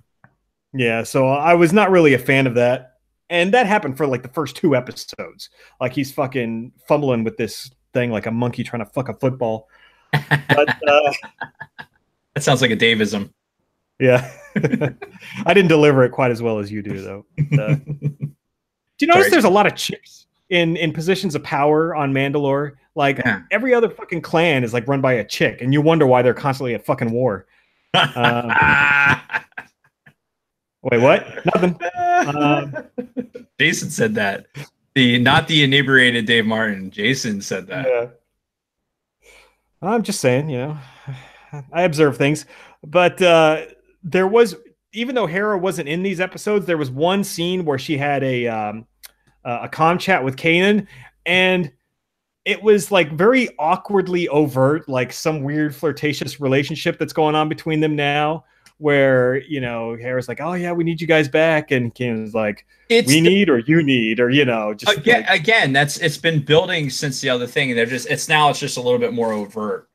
Yeah, so I was not really a fan of that. And that happened for like the first 2 episodes. Like he's fucking fumbling with this thing like a monkey trying to fuck a football. But that sounds like a Davism. Yeah. I didn't deliver it quite as well as you do, though. Do you notice there's a lot of chicks in positions of power on Mandalore? Like every other fucking clan is like run by a chick, and you wonder why they're constantly at fucking war. Wait, what? Nothing. Jason said that. Not the inebriated Dave Martin. Jason said that. Yeah. I'm just saying, you know. I observe things, but there was, even though Hera wasn't in these episodes, there was one scene where she had a comm chat with Kanan, and it was like very awkwardly overt, like some weird flirtatious relationship that's going on between them now, where, you know, Hera's like, oh yeah, we need you guys back, and Kanan's like, need or you need, or, you know, just again, it's been building since the other thing, and it's just a little bit more overt.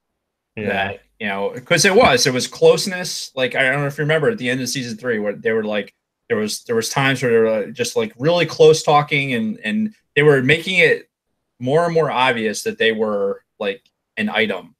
Yeah. That, you know, because it was closeness. Like, I don't know if you remember at the end of season 3 where they were like, there was times where they were just like really close talking, and they were making it more and more obvious that they were like an item.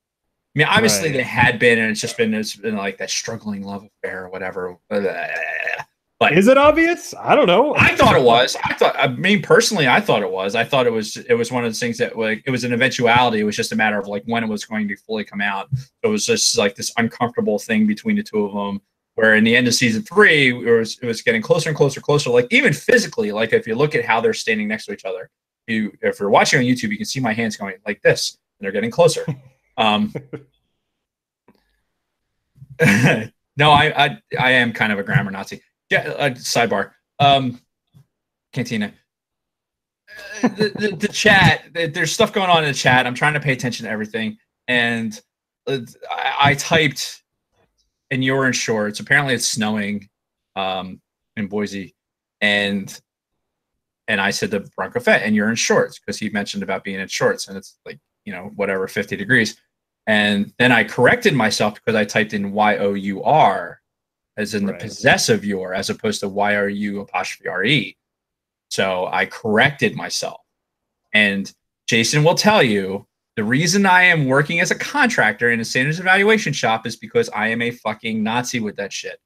I mean, obviously they had been, and it's been like that struggling love affair or whatever. But is it obvious? I don't know. I thought it was. I mean, personally, I thought it was. I thought it was one of those things that, like, it was an eventuality. It was just a matter of like when it was going to fully come out. So it was just like this uncomfortable thing between the two of them. Where in the end of season 3, it was getting closer and closer. Like even physically, like if you look at how they're standing next to each other, if you're watching on YouTube, you can see my hands going like this, and they're getting closer. No, I am kind of a grammar Nazi. Yeah, sidebar. Cantina. The chat, there's stuff going on in the chat. I'm trying to pay attention to everything. And I typed, and you're in shorts. Apparently it's snowing in Boise. And I said to Bronco Fett, and you're in shorts, because he mentioned about being in shorts. And it's like, you know, whatever, 50 degrees. And then I corrected myself because I typed in Y-O-U-R, as in the possessive your, as opposed to Y-R-U''re. So I corrected myself. And Jason will tell you, the reason I am working as a contractor in a standards evaluation shop is because I am a fucking Nazi with that shit.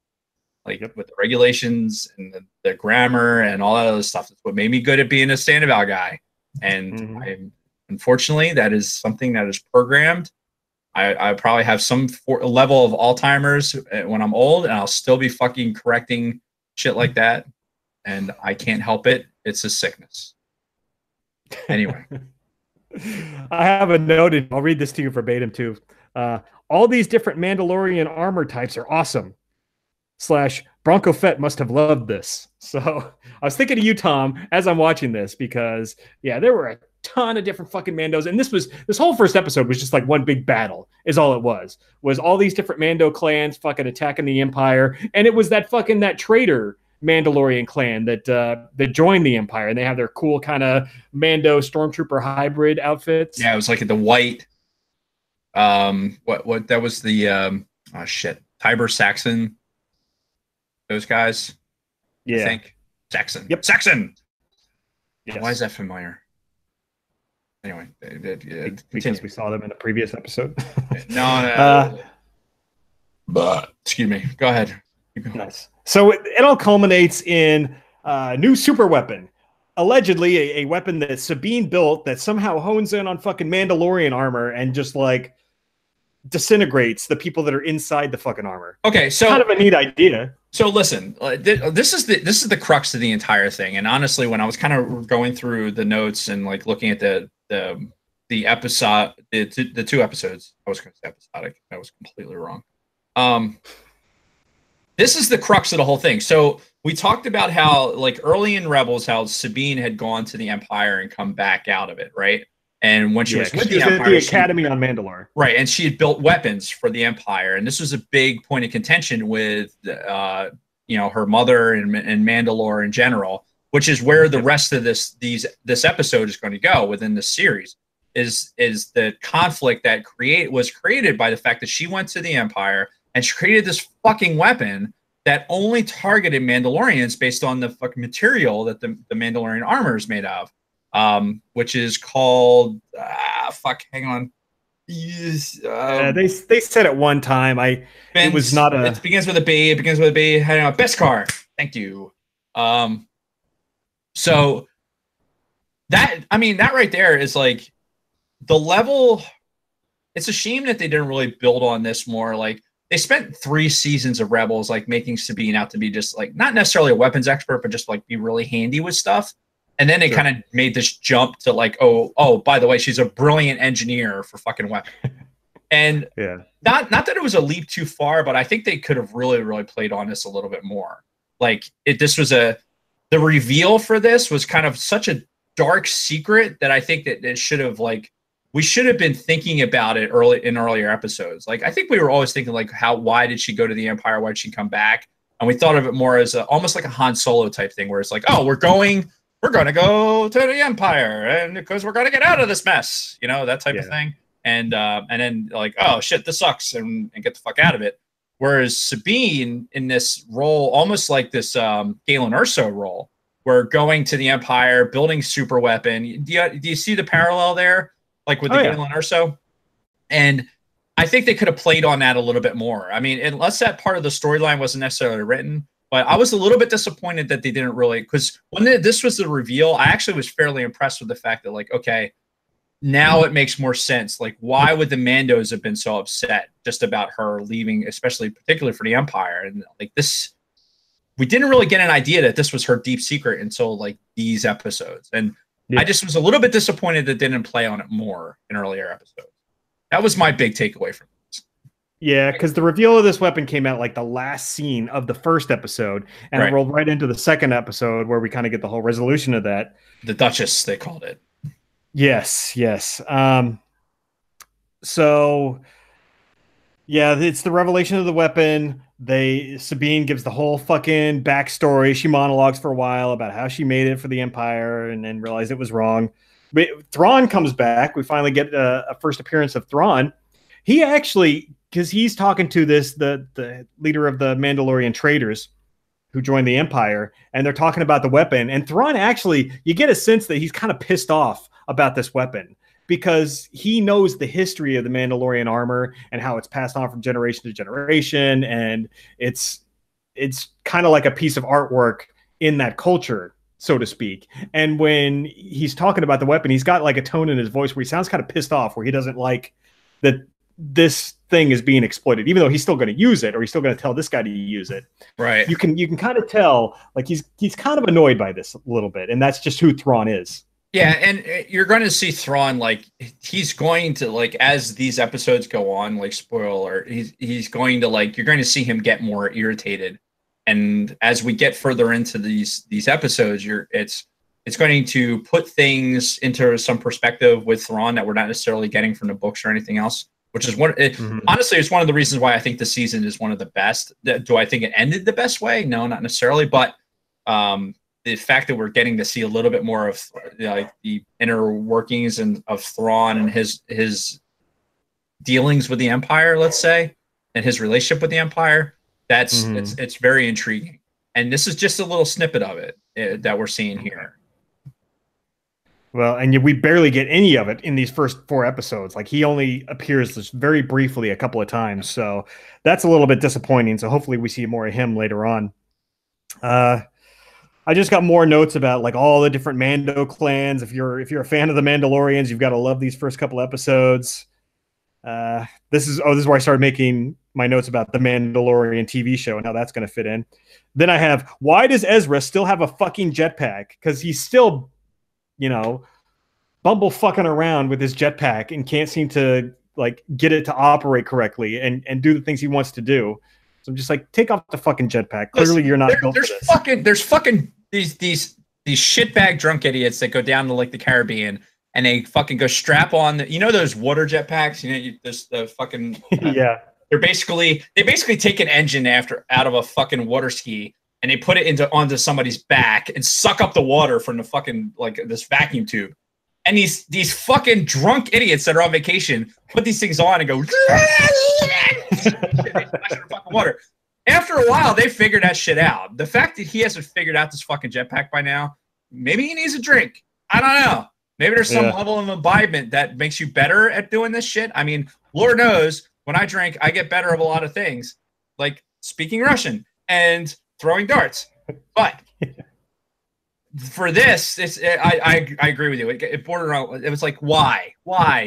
Like with the regulations and the grammar and all that other stuff. That's what made me good at being a stand eval guy. And unfortunately, that is something that is programmed. I probably have some level of Alzheimer's when I'm old, and I'll still be fucking correcting shit like that. And I can't help it. It's a sickness. Anyway. I have a note. I'll read this to you verbatim too. All these different Mandalorian armor types are awesome. / Bronco Fett must have loved this. So I was thinking of you, Tom, as I'm watching this, because yeah, there were a ton of different fucking Mandos, and this whole first episode was just like one big battle. Is all it was all these different Mando clans fucking attacking the Empire, and it was that traitor Mandalorian clan that joined the Empire, and they have their cool kind of Mando stormtrooper hybrid outfits. Yeah, it was like the white. What that was the oh shit, Tiber Saxon. Those guys. Yeah. I think Saxon. Yep. Saxon. Yes. Why is that familiar? Anyway, because we saw them in a previous episode. No. But excuse me. Go ahead. Nice. So it all culminates in a new super weapon, allegedly a weapon that Sabine built that somehow hones in on fucking Mandalorian armor and just like disintegrates the people that are inside the fucking armor. Okay, so kind of a neat idea. So listen, this is the crux of the entire thing. And honestly, when I was kind of going through the notes and like looking at the episode, the 2 episodes, I was going to say episodic. I was completely wrong. This is the crux of the whole thing. So we talked about how like early in Rebels, how Sabine had gone to the Empire and come back out of it, right? And when she was with the Empire, the Academy on Mandalore, right? And she had built weapons for the Empire, and this was a big point of contention with, her mother and Mandalore in general, which is where the rest of this episode is going to go within the series. Is the conflict that was created by the fact that she went to the Empire and she created this fucking weapon that only targeted Mandalorians based on the fucking material that the Mandalorian armor is made of. Which is called hang on. They said at one time it was not a. It begins with a B. It begins with a B. Hang on, Beskar. Thank you. So that right there is like the level. It's a shame that they didn't really build on this more. Like they spent 3 seasons of Rebels like making Sabine out to be just like not necessarily a weapons expert, but just like be really handy with stuff. And then they kind of made this jump to like, oh, by the way, she's a brilliant engineer for fucking weapons. And not that it was a leap too far, but I think they could have really, really played on this a little bit more. Like the reveal for this was kind of such a dark secret that I think that it should have we should have been thinking about it in earlier episodes. Like I think we were always thinking like why did she go to the Empire? Why did she come back? And we thought of it more as almost like a Han Solo type thing where it's like, oh, we're going to go to the Empire and because we're going to get out of this mess, that type of thing. And then like, oh shit, this sucks and get the fuck out of it. Whereas Sabine in this role, almost like this Galen Erso role, we're going to the Empire, building super weapon. Do you see the parallel there? Like with the Galen Erso? And I think they could have played on that a little bit more. I mean, unless that part of the storyline wasn't necessarily written, but I was a little bit disappointed that they didn't really, because when this was the reveal, I actually was fairly impressed with the fact that like, okay, now it makes more sense. Like, why would the Mandos have been so upset just about her leaving, especially particularly for the Empire? And like this, we didn't really get an idea that this was her deep secret until like these episodes. And I just was a little bit disappointed that they didn't play on it more in earlier episodes. That was my big takeaway from this. Yeah, because the reveal of this weapon came out like the last scene of the first episode, and it rolled right into the second episode where we kind of get the whole resolution of that. The Duchess, they called it. Yes. So, yeah, it's the revelation of the weapon. Sabine gives the whole fucking backstory. She monologues for a while about how she made it for the Empire and then realized it was wrong. But Thrawn comes back. We finally get a first appearance of Thrawn. He actually, because he's talking to the leader of the Mandalorian traders who joined the Empire, and they're talking about the weapon. And Thrawn actually, you get a sense that he's kind of pissed off about this weapon because he knows the history of the Mandalorian armor and how it's passed on from generation to generation. And it's kind of like a piece of artwork in that culture, so to speak. And when he's talking about the weapon, he's got like a tone in his voice where he sounds kind of pissed off, where he doesn't like that this thing is being exploited, even though he's still going to use it, or he's still going to tell this guy to use it. Right. You can kind of tell like he's kind of annoyed by this a little bit, and that's just who Thrawn is. Yeah, and you're going to see Thrawn, like, he's going to, like, as these episodes go on, like, spoiler, he's going to, like, you're going to see him get more irritated. And as we get further into these episodes, It's going to put things into some perspective with Thrawn that we're not necessarily getting from the books or anything else. Which is honestly, it's one of the reasons why I think the season is one of the best. Do I think it ended the best way? No, not necessarily. But the fact that we're getting to see a little bit more of like the inner workings of Thrawn and his dealings with the Empire, let's say, and his relationship with the Empire, it's very intriguing. And this is just a little snippet of it that we're seeing here. Well, and we barely get any of it in these first 4 episodes. Like, he only appears just very briefly a couple of times, so that's a little bit disappointing. So hopefully we see more of him later on. I just got more notes about like all the different Mando clans. If you're a fan of the Mandalorians, you've got to love these first couple episodes. This is where I started making my notes about the Mandalorian TV show and how that's going to fit in. Then I have, why does Ezra still have a fucking jetpack? Because he's still, bumble fucking around with his jetpack and can't seem to like get it to operate correctly and do the things he wants to do. So I'm just like, take off the fucking jetpack. Clearly, you're not built for this. There's fucking these shitbag drunk idiots that go down to like the Caribbean and they fucking go strap on those water jetpacks. There's the fucking yeah. They basically take an engine out of a fucking water ski and they put it onto somebody's back and suck up the water from the fucking like this vacuum tube. And these fucking drunk idiots that are on vacation put these things on and go fucking water. After a while, they figured that shit out. The fact that he hasn't figured out this fucking jetpack by now, maybe he needs a drink. I don't know. Maybe there's some level of imbibement that makes you better at doing this shit. I mean, Lord knows when I drink, I get better of a lot of things, like speaking Russian and throwing darts. But for this, I agree with you. It bordered on. It was like, why?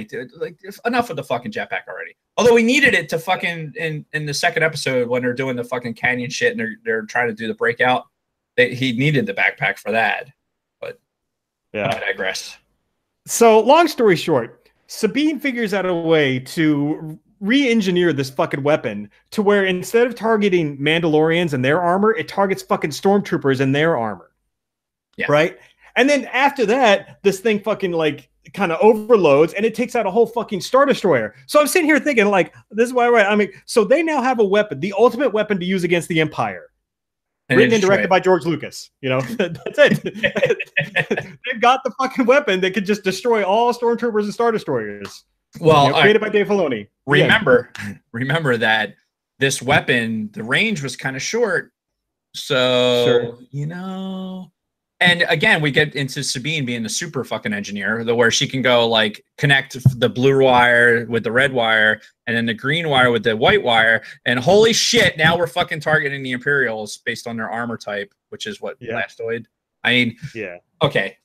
Dude? Like, enough of the fucking jetpack already. Although we needed it to fucking in the second episode when they're doing the fucking canyon shit and they're trying to do the breakout. He needed the backpack for that. But yeah, I digress. So long story short, Sabine figures out a way to re-engineer this fucking weapon to where instead of targeting Mandalorians and their armor, it targets fucking stormtroopers and their armor. Yeah. Right? And then after that, this thing fucking like kind of overloads and it takes out a whole fucking Star Destroyer. So I'm sitting here thinking like, this is why, right? I mean, so they now have a weapon, the ultimate weapon to use against the Empire. Written and directed by George Lucas. That's it. They've got the fucking weapon that could just destroy all stormtroopers and Star Destroyers. Well, created by Dave Filoni. Remember that this weapon, the range was kind of short. So, and again, we get into Sabine being the super fucking engineer, where she can go like connect the blue wire with the red wire and then the green wire with the white wire. And holy shit, now we're fucking targeting the Imperials based on their armor type, which is what Blastoid. I mean, okay.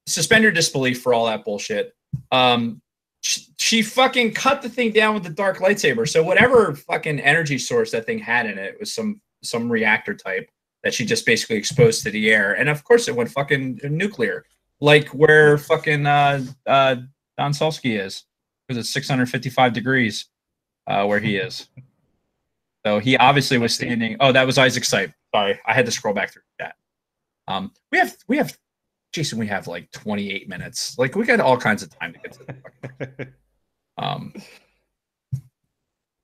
Suspend your disbelief for all that bullshit. She fucking cut the thing down with the dark lightsaber. So whatever fucking energy source that thing had in it was some reactor type that she just basically exposed to the air. And of course it went fucking nuclear, like where fucking Don Salsky is, because it's 655 degrees where he is. So he obviously was standing. Oh, that was Isaac Sipe. Sorry, I had to scroll back through that. We have Jason, we have like 28 minutes. Like, we got all kinds of time to get to the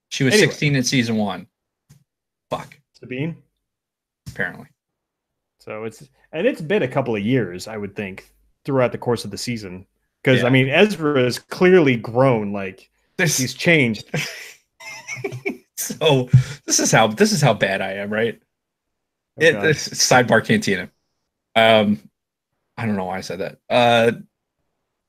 She was 16 in season 1. Fuck. Sabine? Apparently. So it's been a couple of years, I would think, throughout the course of the season. Because I mean, Ezra has clearly grown, like he's changed. So this is how bad I am, right? Sidebar Cantina. I don't know why I said that.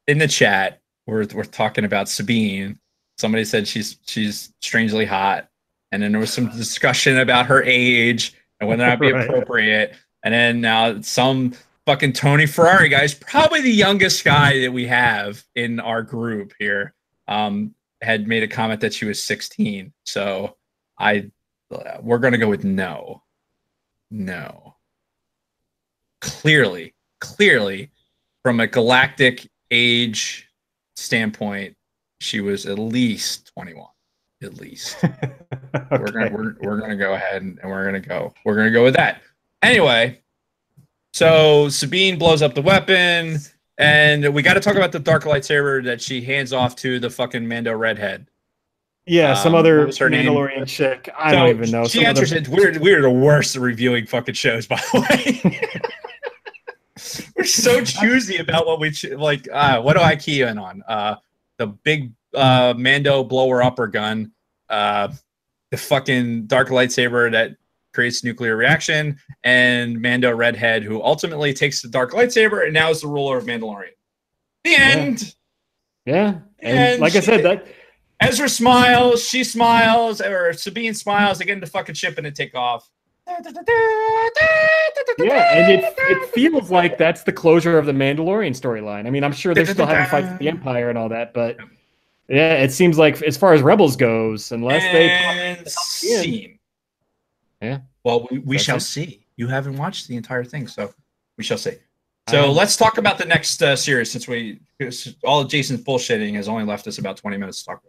In the chat, we're talking about Sabine. Somebody said she's strangely hot, and then there was some discussion about her age and whether or not it'd be appropriate. And then now some fucking Tony Ferrari guys, probably the youngest guy that we have in our group here, had made a comment that she was 16. So we're gonna go with no. Clearly, from a galactic age standpoint, she was at least 21. At least. Okay. We're gonna go ahead and we're gonna go with that. Anyway, So Sabine blows up the weapon, and we got to talk about the dark lightsaber that she hands off to the fucking Mando redhead. Yeah, some What other was her name? Mandalorian chick. I don't So even know. she Some answers other... it. We're the worst at reviewing fucking shows, by the way. We're so choosy about what we like. What do I key in on? The big Mando blower upper gun, the fucking dark lightsaber that creates nuclear reaction, and Mando redhead who ultimately takes the dark lightsaber and now is the ruler of Mandalorian. The end. Yeah, and like I said, that Ezra smiles, she smiles, or Sabine smiles. They get into the fucking ship and they take off. yeah, and it feels like that's the closure of the Mandalorian storyline. I mean, I'm sure they're still having fights with the Empire and all that, but yeah, it seems like as far as Rebels goes, unless they scene. Yeah. Well, we shall see. You haven't watched the entire thing, so we shall see. So let's talk about the next series, since all of Jason's bullshitting has only left us about 20 minutes to talk about.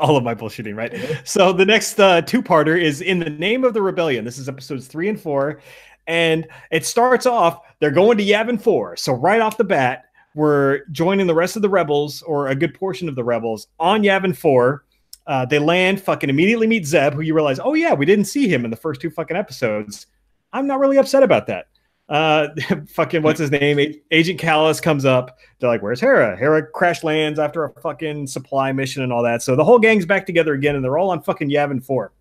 All of my bullshitting, right? So the next two-parter is In the Name of the Rebellion. This is episodes 3 and 4, and it starts off, they're going to Yavin 4. So right off the bat, we're joining the rest of the rebels, or a good portion of the rebels, on Yavin 4. They land, fucking immediately meet Zeb, who you realize, oh yeah, we didn't see him in the first 2 fucking episodes. I'm not really upset about that. Fucking what's his name? Agent Callus comes up. They're like, "Where's Hera?" Hera crash lands after a fucking supply mission and all that. So the whole gang's back together again, and they're all on fucking Yavin 4.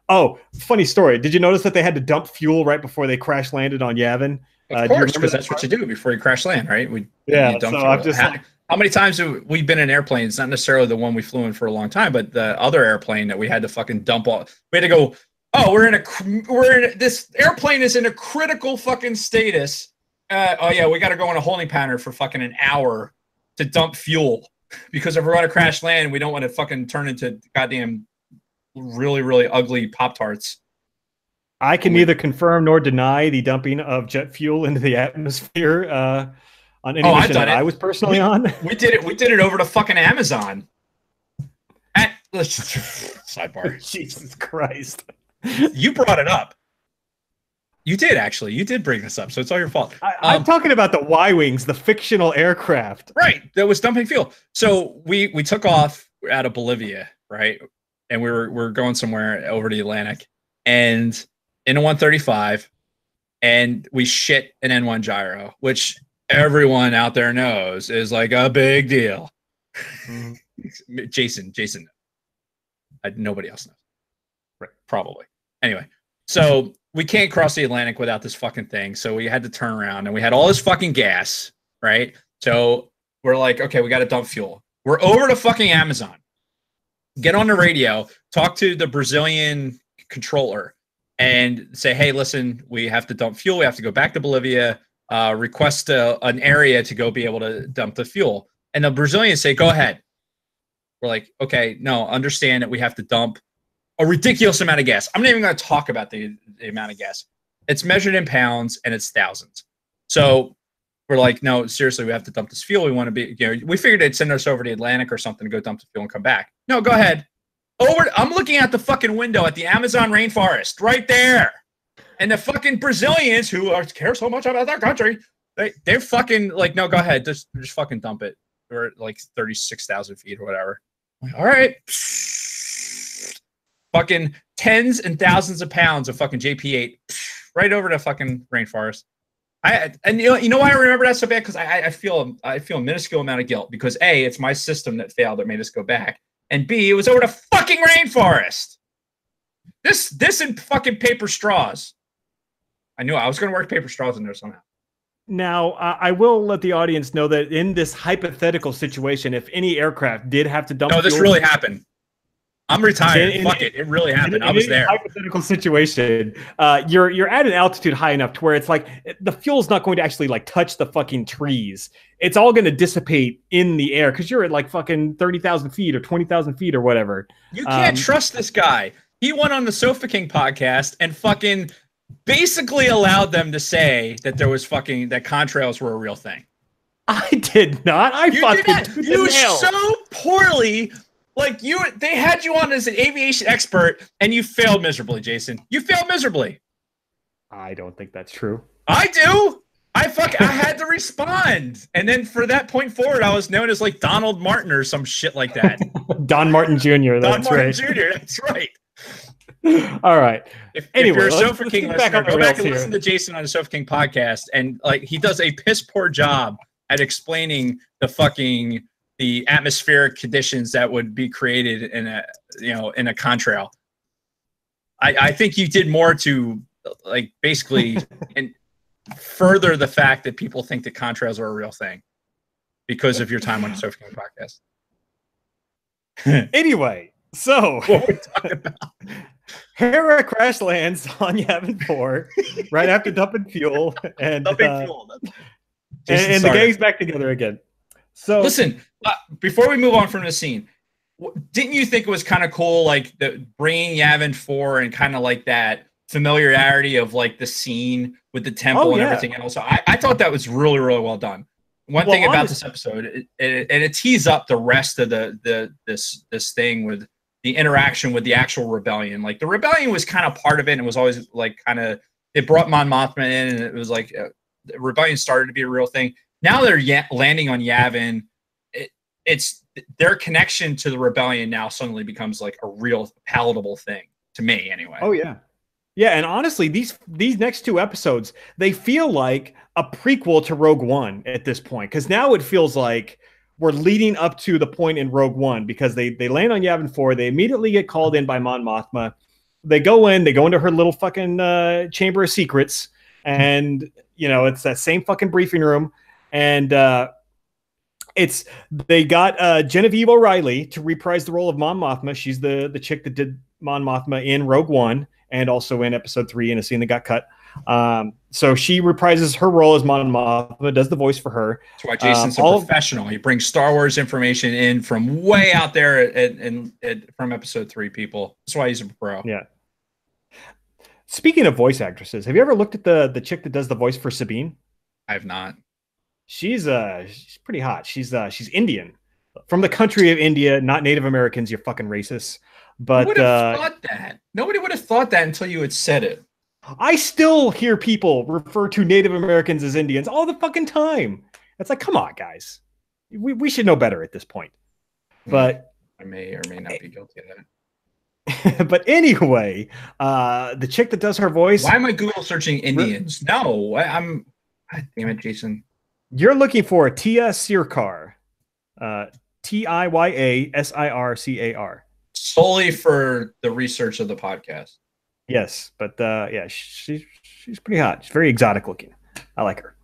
Oh, funny story. Did you notice that they had to dump fuel right before they crash landed on Yavin? Of course, because that's what you do before you crash land, right? You dump so fuel. I'm just like, how many times have we been in airplanes? Not necessarily the one we flew in for a long time, but the other airplane that we had to fucking dump all. We had to go. Oh, this airplane is in a critical fucking status. Oh yeah, we got to go in a holding pattern for fucking an hour to dump fuel because if we're going to crash land, we don't want to fucking turn into goddamn really, really ugly Pop-Tarts. I can neither confirm nor deny the dumping of jet fuel into the atmosphere on any mission that I was personally on. We did it. We did it over to fucking Amazon. Sidebar. Jesus Christ. You brought it up. You did, actually. You did bring this up, so it's all your fault. I'm talking about the Y-Wings, the fictional aircraft. Right, that was dumping fuel. So we took off out of Bolivia, right? And we're going somewhere over the Atlantic, and in a 135, and we shit an N1 gyro, which everyone out there knows is like a big deal. Mm-hmm. Jason. Nobody else knows. Right, probably. Anyway, so we can't cross the Atlantic without this fucking thing. So we had to turn around, and we had all this fucking gas, right? So we're like, okay, we got to dump fuel. We're over to fucking Amazon. Get on the radio, talk to the Brazilian controller, and say, hey, listen, we have to dump fuel. We have to go back to Bolivia, request an area to go be able to dump the fuel. And the Brazilians say, go ahead. We're like, okay, no, understand that we have to dump a ridiculous amount of gas. I'm not even going to talk about the amount of gas. It's measured in pounds, and it's thousands. So we're like, no, seriously, we have to dump this fuel. We want to be, we figured they'd send us over the Atlantic or something to go dump the fuel and come back. No, go ahead. I'm looking out the fucking window at the Amazon rainforest right there. And the fucking Brazilians who care so much about their country, they're fucking like, no, go ahead. Just fucking dump it. We're at like 36,000 feet or whatever. Like, all right. Fucking tens and thousands of pounds of fucking JP8 right over the fucking rainforest. And you know why I remember that so bad? Because I feel a minuscule amount of guilt because A, it's my system that failed that made us go back, and B, it was over the fucking rainforest. This and fucking paper straws. I knew I was going to work paper straws in there somehow. Now, I will let the audience know that in this hypothetical situation, if any aircraft did have to dump, no, this really happened. I'm retired. Fuck it. It really happened. I was there. Hypothetical situation. You're at an altitude high enough to where it's like the fuel's not going to actually like touch the fucking trees. It's all going to dissipate in the air because you're at like fucking 30,000 feet or 20,000 feet or whatever. You can't trust this guy. He went on the Sofa King podcast and fucking basically allowed them to say that there was fucking that contrails were a real thing. I did not. You so poorly. Like they had you on as an aviation expert, and you failed miserably, Jason. You failed miserably. I don't think that's true. I do. I had to respond, and then for that point forward, I was known as like Donald Martin or some shit like that. Don Martin Jr. Don That's Martin right. Jr. That's right. All right. If Anyway, you're a let's Sofa King get back listener, on the go back rails and here. listen to Jason on the Sofa King podcast, and like he does a piss poor job at explaining the atmospheric conditions that would be created in a contrail. I think you did more to like basically and further the fact that people think that contrails are a real thing because of your time on the Sofa King podcast. Anyway, so What we're talking about. Hera crash lands on Yavin 4 right after dumping fuel, and the gang's back together again. So listen, before we move on from the scene, didn't you think it was kind of cool, like bringing Yavin 4 and kind of like that familiarity of like the scene with the temple and everything else? I thought that was really, really well done. One thing about this episode, it tees up the rest of this thing with the interaction with the actual rebellion. Like the rebellion was kind of part of it, and it was always like it brought Mon Mothma in, and it was like the rebellion started to be a real thing. Now they're landing on Yavin. It's their connection to the rebellion now suddenly becomes like a real palatable thing to me, anyway. Oh yeah. Yeah, and honestly, these next two episodes, they feel like a prequel to Rogue One at this point, because now it feels like we're leading up to the point in Rogue One, because they land on Yavin 4, they immediately get called in by Mon Mothma. They go into her little fucking chamber of secrets, and it's that same fucking briefing room, and they got Genevieve O'Reilly to reprise the role of Mon Mothma. She's the chick that did Mon Mothma in Rogue One and also in episode 3 in a scene that got cut. So she reprises her role as Mon Mothma, does the voice for her. That's why Jason's a professional. He brings Star Wars information in from way out there from episode 3, people. That's why he's a pro. Yeah. Speaking of voice actresses, have you ever looked at the chick that does the voice for Sabine? I have not. She's pretty hot. She's Indian, from the country of India, not Native Americans. You're fucking racist. But would have thought that. Nobody would have thought that until you had said it. I still hear people refer to Native Americans as Indians all the fucking time. It's like, come on, guys. We should know better at this point. But I may or may not be guilty of that. But anyway, the chick that does her voice. Why am I Google searching Indians? No, damn it, Jason. You're looking for Tia Sircar. Tiyasircar. Solely for the research of the podcast. Yes, but yeah, she's pretty hot. She's very exotic looking. I like her.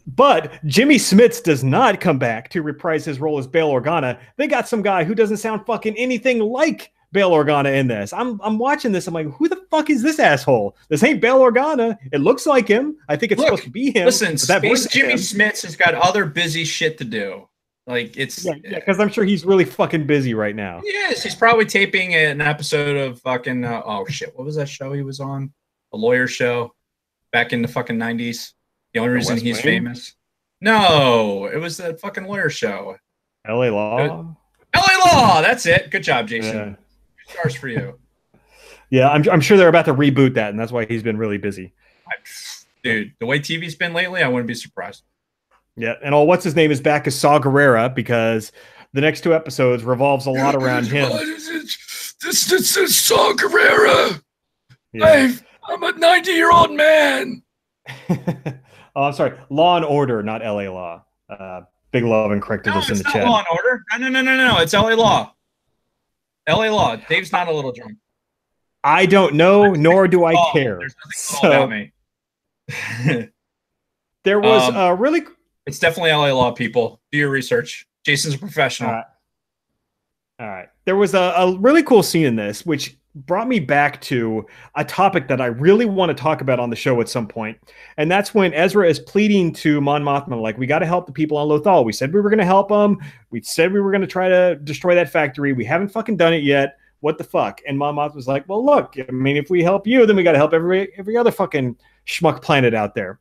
But Jimmy Smits does not come back to reprise his role as Bail Organa. They got some guy who doesn't sound fucking anything like Bail Organa in this. I'm watching this. I'm like, who the fuck is this asshole? This ain't Bail Organa. It looks like him. I think it's supposed to be him. Listen, Space Jimmy Smits has got other busy shit to do. Like it's because I'm sure he's really fucking busy right now. Yes, he's probably taping an episode of fucking oh shit, what was that show he was on? A lawyer show back in the fucking 90s. The only reason he's famous. No, it was the fucking lawyer show. LA Law. LA Law. That's it. Good job, Jason. Yeah. Stars for you. Yeah, I'm sure they're about to reboot that, and that's why he's been really busy. Dude, the way TV's been lately, I wouldn't be surprised. Yeah, and what's his name is back as Saw Gerrera, because the next two episodes revolves a lot around him. This is Saw Gerrera. Yeah. I'm a 90-year-old man. Oh, I'm sorry. Law and Order, not LA Law. Big Love and corrected us in the chat. Law and Order. No. It's LA Law. LA Law. Dave's not a little drunk. I don't know, nor do I care. There's nothing about me. There was a really... It's definitely LA Law, people. Do your research. Jason's a professional. All right. There was a really cool scene in this, which brought me back to a topic that I really want to talk about on the show at some point. And that's when Ezra is pleading to Mon Mothma, like, we got to help the people on Lothal. We said we were going to help them. We said we were going to try to destroy that factory. We haven't fucking done it yet. What the fuck? And Mon Mothma was like, well, look, I mean, if we help you, then we got to help every other fucking schmuck planet out there.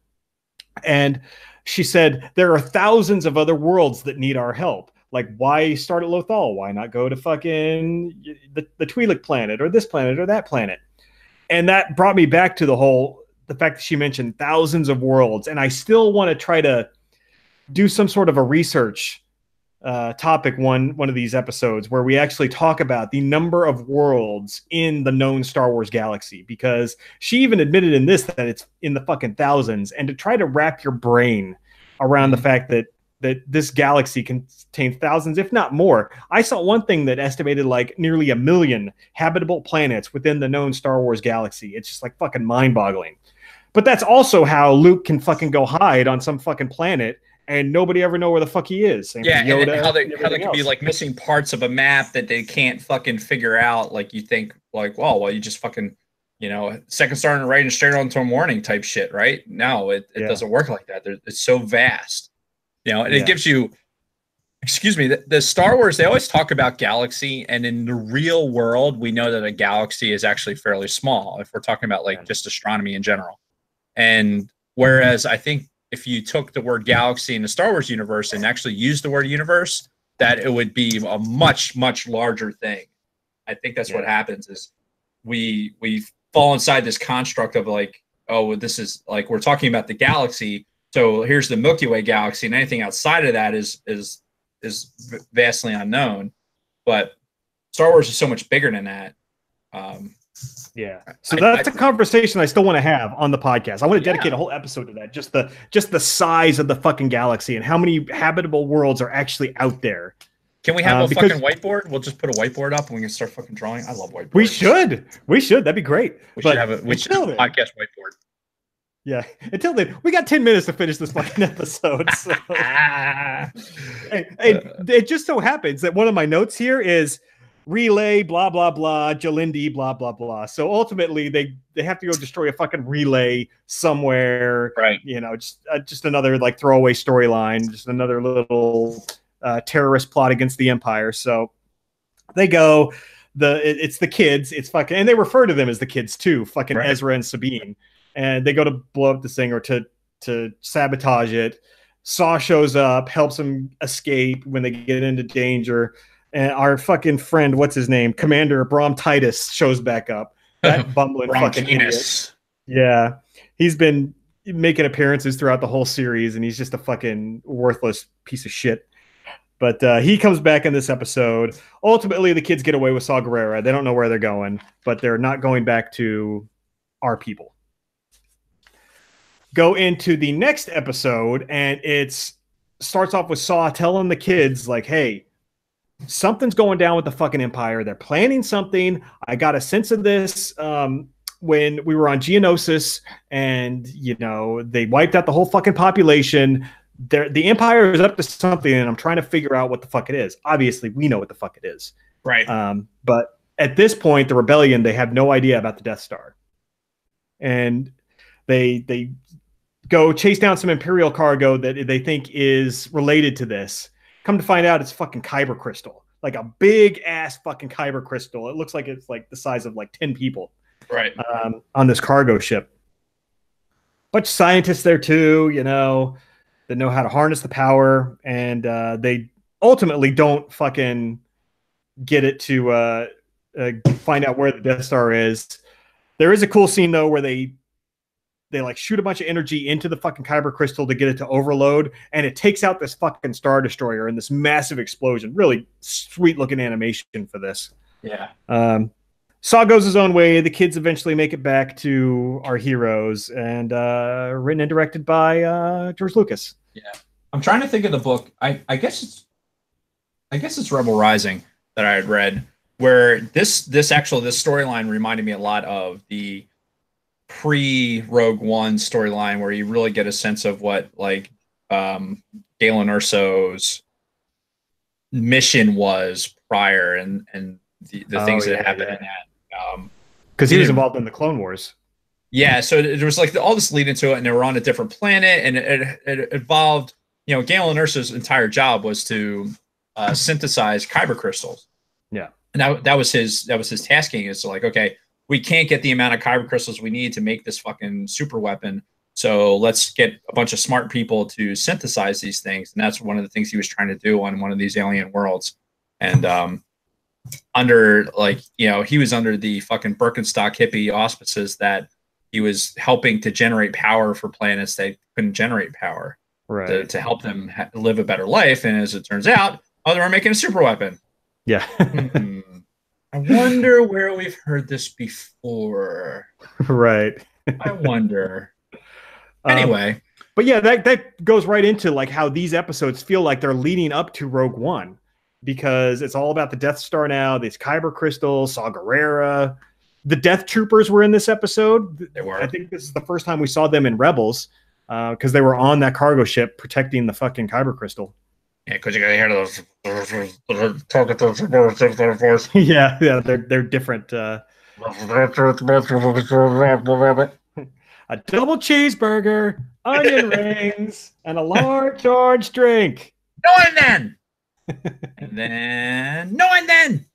And she said, there are thousands of other worlds that need our help. Like, why start at Lothal? Why not go to fucking the Twi'lek planet or this planet or that planet? And that brought me back to the fact that she mentioned thousands of worlds. And I still want to try to do some sort of a research topic one of these episodes where we actually talk about the number of worlds in the known Star Wars galaxy, because she even admitted in this that it's in the fucking thousands. And to try to wrap your brain around the fact that this galaxy contains thousands, if not more. I saw one thing that estimated like nearly 1 million habitable planets within the known Star Wars galaxy. It's just like fucking mind-boggling. But that's also how Luke can fucking go hide on some fucking planet and nobody ever know where the fuck he is. Same yeah, Yoda, and how they could be like missing parts of a map that they can't fucking figure out. Like you think, like, well, you just fucking, second star and right and straight on to a morning type shit, right? No, it doesn't work like that. It's so vast, and it gives you. Excuse me. The Star Wars, they always talk about galaxy, and in the real world, we know that a galaxy is actually fairly small. If we're talking about like just astronomy in general, and whereas I think if you took the word galaxy in the Star Wars universe and actually used the word universe, that it would be a much, much larger thing. I think that's what happens is we fall inside this construct of like, oh, this is like, we're talking about the galaxy. So here's the Milky Way galaxy, and anything outside of that is vastly unknown. But Star Wars is so much bigger than that. So that's a conversation I still want to have on the podcast. I want to dedicate a whole episode to that. Just the size of the fucking galaxy and how many habitable worlds are actually out there. Can we have a fucking whiteboard? We'll just put a whiteboard up and we can start fucking drawing. I love whiteboards. We should. That'd be great. We should have a podcast whiteboard. Yeah. Until then, we got 10 minutes to finish this fucking episode. So. It just so happens that one of my notes here is relay, blah, blah, blah, Jalindi, blah, blah, blah. So ultimately, they have to go destroy a fucking relay somewhere. Right. Just another like throwaway storyline, just another little terrorist plot against the Empire. So they go. It's the kids. It's fucking, and they refer to them as the kids too. Fucking Ezra and Sabine. And they go to blow up this thing or to sabotage it. Saw shows up, helps them escape when they get into danger. And our fucking friend, what's his name? Commander Brom Titus shows back up. That bumbling fucking idiot. Yeah. He's been making appearances throughout the whole series, and he's just a fucking worthless piece of shit. But he comes back in this episode. Ultimately, the kids get away with Saw Gerrera. They don't know where they're going, but they're not going back to our people. Go into the next episode, and it starts off with Saw telling the kids, like, hey, something's going down with the fucking Empire. They're planning something. I got a sense of this when we were on Geonosis, and, they wiped out the whole fucking population. The Empire is up to something, and I'm trying to figure out what the fuck it is. Obviously, we know what the fuck it is. Right. But at this point, the rebellion, they have no idea about the Death Star. And they go chase down some Imperial cargo that they think is related to this. Come to find out, it's fucking kyber crystal, like a big ass fucking kyber crystal. It looks like it's like the size of like 10 people, right? On this cargo ship. Bunch of scientists there too, that know how to harness the power, and they ultimately don't fucking get it to find out where the Death Star is. There is a cool scene though where they like shoot a bunch of energy into the fucking kyber crystal to get it to overload, and it takes out this fucking Star Destroyer in this massive explosion. Really sweet looking animation for this. Yeah. Saw goes his own way. The kids eventually make it back to our heroes, and written and directed by George Lucas. Yeah. I'm trying to think of the book. I guess it's Rebel Rising that I had read, where this storyline reminded me a lot of the pre-Rogue One storyline, where you really get a sense of what like Galen Erso's mission was prior, and the things that happened in that. Because he was involved in the Clone Wars. Yeah, so there was like all this leading to it, and they were on a different planet, and it involved, Galen Erso's entire job was to synthesize kyber crystals. Yeah, and that was his tasking, is to like, okay, we can't get the amount of kyber crystals we need to make this fucking super weapon. So let's get a bunch of smart people to synthesize these things. And that's one of the things he was trying to do on one of these alien worlds. And under like he was under the fucking Birkenstock hippie auspices that he was helping to generate power for planets that couldn't generate power Right. to help them live a better life. And as it turns out, they were making a super weapon. Yeah. I wonder where we've heard this before. Right. I wonder. Um, Anyway, but yeah, that goes right into like how these episodes feel like they're leading up to Rogue One, because it's all about the Death Star now. These Kyber crystals, Saw Gerrera, the Death Troopers were in this episode. they were. I think this is the first time we saw them in Rebels, because they were on that cargo ship protecting the fucking Kyber crystal. Yeah, because you gotta hear those. Yeah, they're different. A double cheeseburger, onion rings, and a large orange drink. No, and then, and then, no, and then.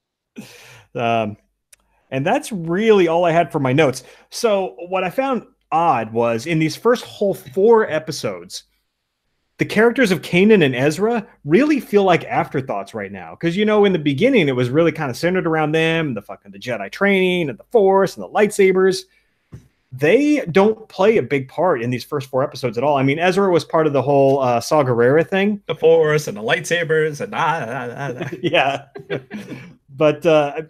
And that's really all I had for my notes. So what I found odd was in these first whole 4 episodes, the characters of Kanan and Ezra really feel like afterthoughts right now. Because, in the beginning, it was really kind of centered around them, the Jedi training and the Force and the lightsabers. They don't play a big part in these first 4 episodes at all. I mean, Ezra was part of the whole Saw Gerrera thing. The Force and the lightsabers and yeah. But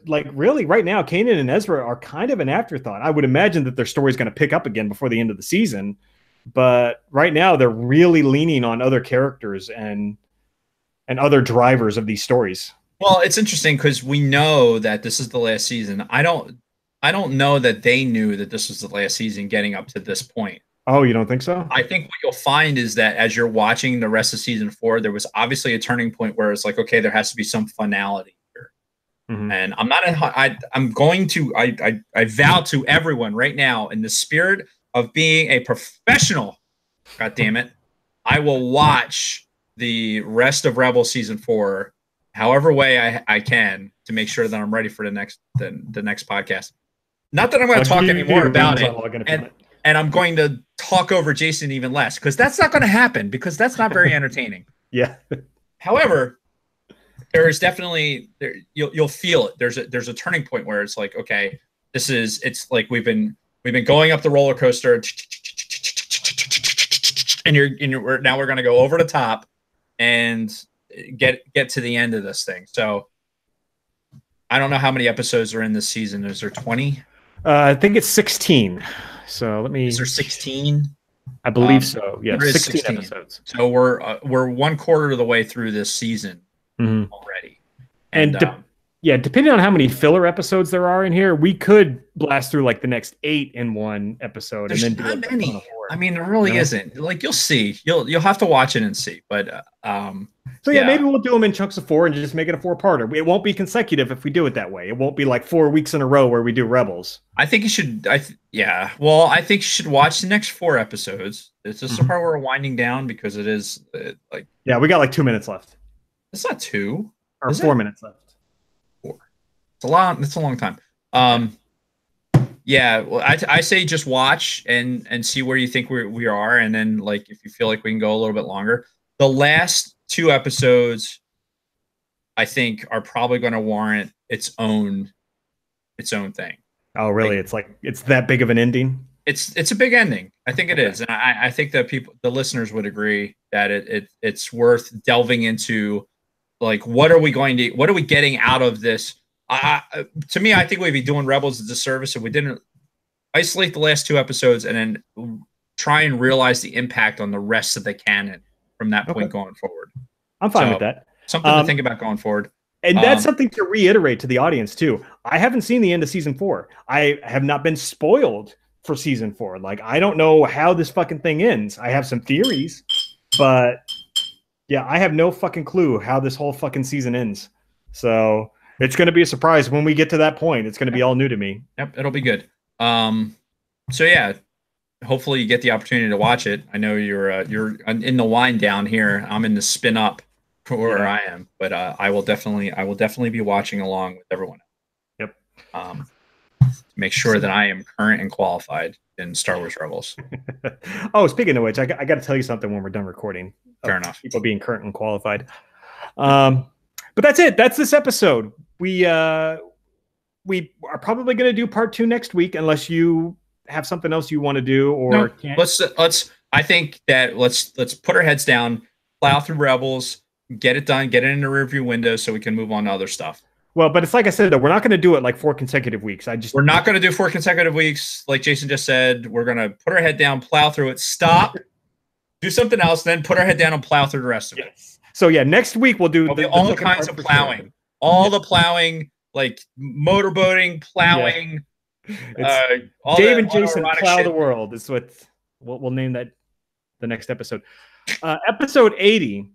like really right now, Kanan and Ezra are kind of an afterthought. I would imagine that their story is going to pick up again before the end of the season. But right now they're really leaning on other characters and other drivers of these stories. Well, it's interesting because we know that this is the last season. I don't know that they knew that this was the last season getting up to this point. Oh, you don't think so? I think what you'll find is that as you're watching the rest of season 4, there was obviously a turning point where it's like, okay, there has to be some finality here. Mm-hmm. And I vow to everyone right now in the spirit of being a professional, God damn it, I will watch the rest of Rebel season 4 however way I can to make sure that I'm ready for the next podcast. Not that I'm going to talk anymore about it. And I'm going to talk over Jason even less, because that's not going to happen, because that's not very entertaining. Yeah. However, there is definitely you'll feel it. There's a turning point where it's like, okay, it's like we've been going up the roller coaster, and now we're going to go over the top and get to the end of this thing. So I don't know how many episodes are in this season. Is there 20? I think it's 16. So let me. Is there 16? I believe so. Yeah, 16 episodes. So we're 1/4 of the way through this season already. And depending on how many filler episodes there are in here, we could blast through like the next 8 in one episode. There's and then not many. I mean, there really isn't. Like, you'll see. You'll have to watch it and see. But so maybe we'll do them in chunks of 4 and just make it a 4-parter. It won't be consecutive if we do it that way. It won't be like 4 weeks in a row where we do Rebels. I think you should. Well, I think you should watch the next 4 episodes. It's just the part where we're winding down, because it is like. Yeah, we got like 2 minutes left. It's not 2. Or 4 minutes left. 4. It's a long time. Yeah, well, I say just watch and see where you think we are, and then like if you feel like we can go a little bit longer. The last 2 episodes, I think, are probably going to warrant its own thing. Oh, really? It's that big of an ending? It's a big ending. I think it is, and I think that the listeners would agree that it's worth delving into. Like, what are we getting out of this? To me, I think we'd be doing Rebels a disservice if we didn't isolate the last 2 episodes and then try and realize the impact on the rest of the canon from that point going forward. I'm fine with that. Something to think about going forward. And that's something to reiterate to the audience too. I haven't seen the end of season 4. I have not been spoiled for season 4. Like, I don't know how this fucking thing ends. I have some theories, but yeah, I have no fucking clue how this whole fucking season ends. So it's going to be a surprise when we get to that point. It's going to be all new to me. Yep, it'll be good. So yeah, hopefully you get the opportunity to watch it. I know you're in the wind down here. I'm in the spin up where I am, but I will definitely be watching along with everyone. Yep. To make sure that I am current and qualified in Star Wars Rebels. Oh, speaking of which, I got to tell you something when we're done recording. Fair enough. People being current and qualified. But that's it. That's this episode. We are probably going to do part 2 next week, unless you have something else you want to do or No, can't. let's. I think that let's put our heads down, plow through Rebels, get it done, get it in the rearview window, so we can move on to other stuff. Well, but it's like I said, though, we're not going to do it like 4 consecutive weeks. We're not going to do 4 consecutive weeks, like Jason just said. We're going to put our head down, plow through it, stop, do something else, then put our head down and plow through the rest of it. Yes. So yeah, next week we'll do all kinds of plowing, sure. All the plowing, like motorboating, plowing. Yeah. Dave and Jason plow the world is what we'll name that the next episode. Episode 80.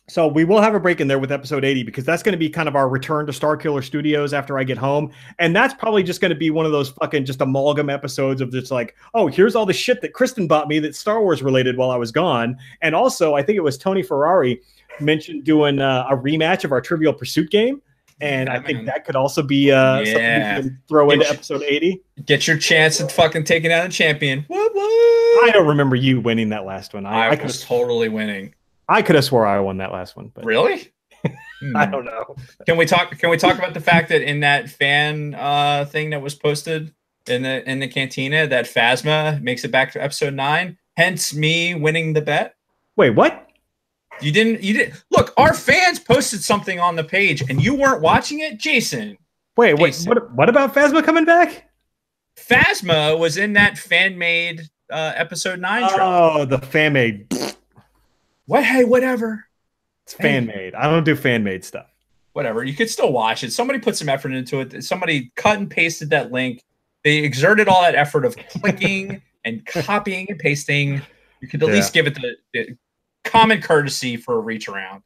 So we will have a break in there with episode 80 because that's going to be kind of our return to Starkiller Studios after I get home. And that's probably just going to be one of those fucking just amalgam episodes of just like, oh, here's all the shit that Kristen bought me that's Star Wars related while I was gone. And also, I think it was Tony Ferrari mentioned doing a rematch of our Trivial Pursuit game. And I think that could also be something we can throw into episode 80. Get your chance at fucking taking out a champion. Woo-woo! I don't remember you winning that last one. I was totally winning. I could have swore I won that last one. But really? I don't know. Can we talk about the fact that in that fan thing that was posted in the cantina that Phasma makes it back to episode 9, hence me winning the bet? Wait, what? You didn't look, our fans posted something on the page and you weren't watching it, Jason. Wait, what about Phasma coming back? Phasma was in that fan-made episode 9 show. Oh, the fan-made. What? Hey, whatever. It's fan-made. I don't do fan-made stuff. Whatever. You could still watch it. Somebody put some effort into it. Somebody cut and pasted that link. They exerted all that effort of clicking and copying and pasting. You could at least give it the common courtesy for a reach around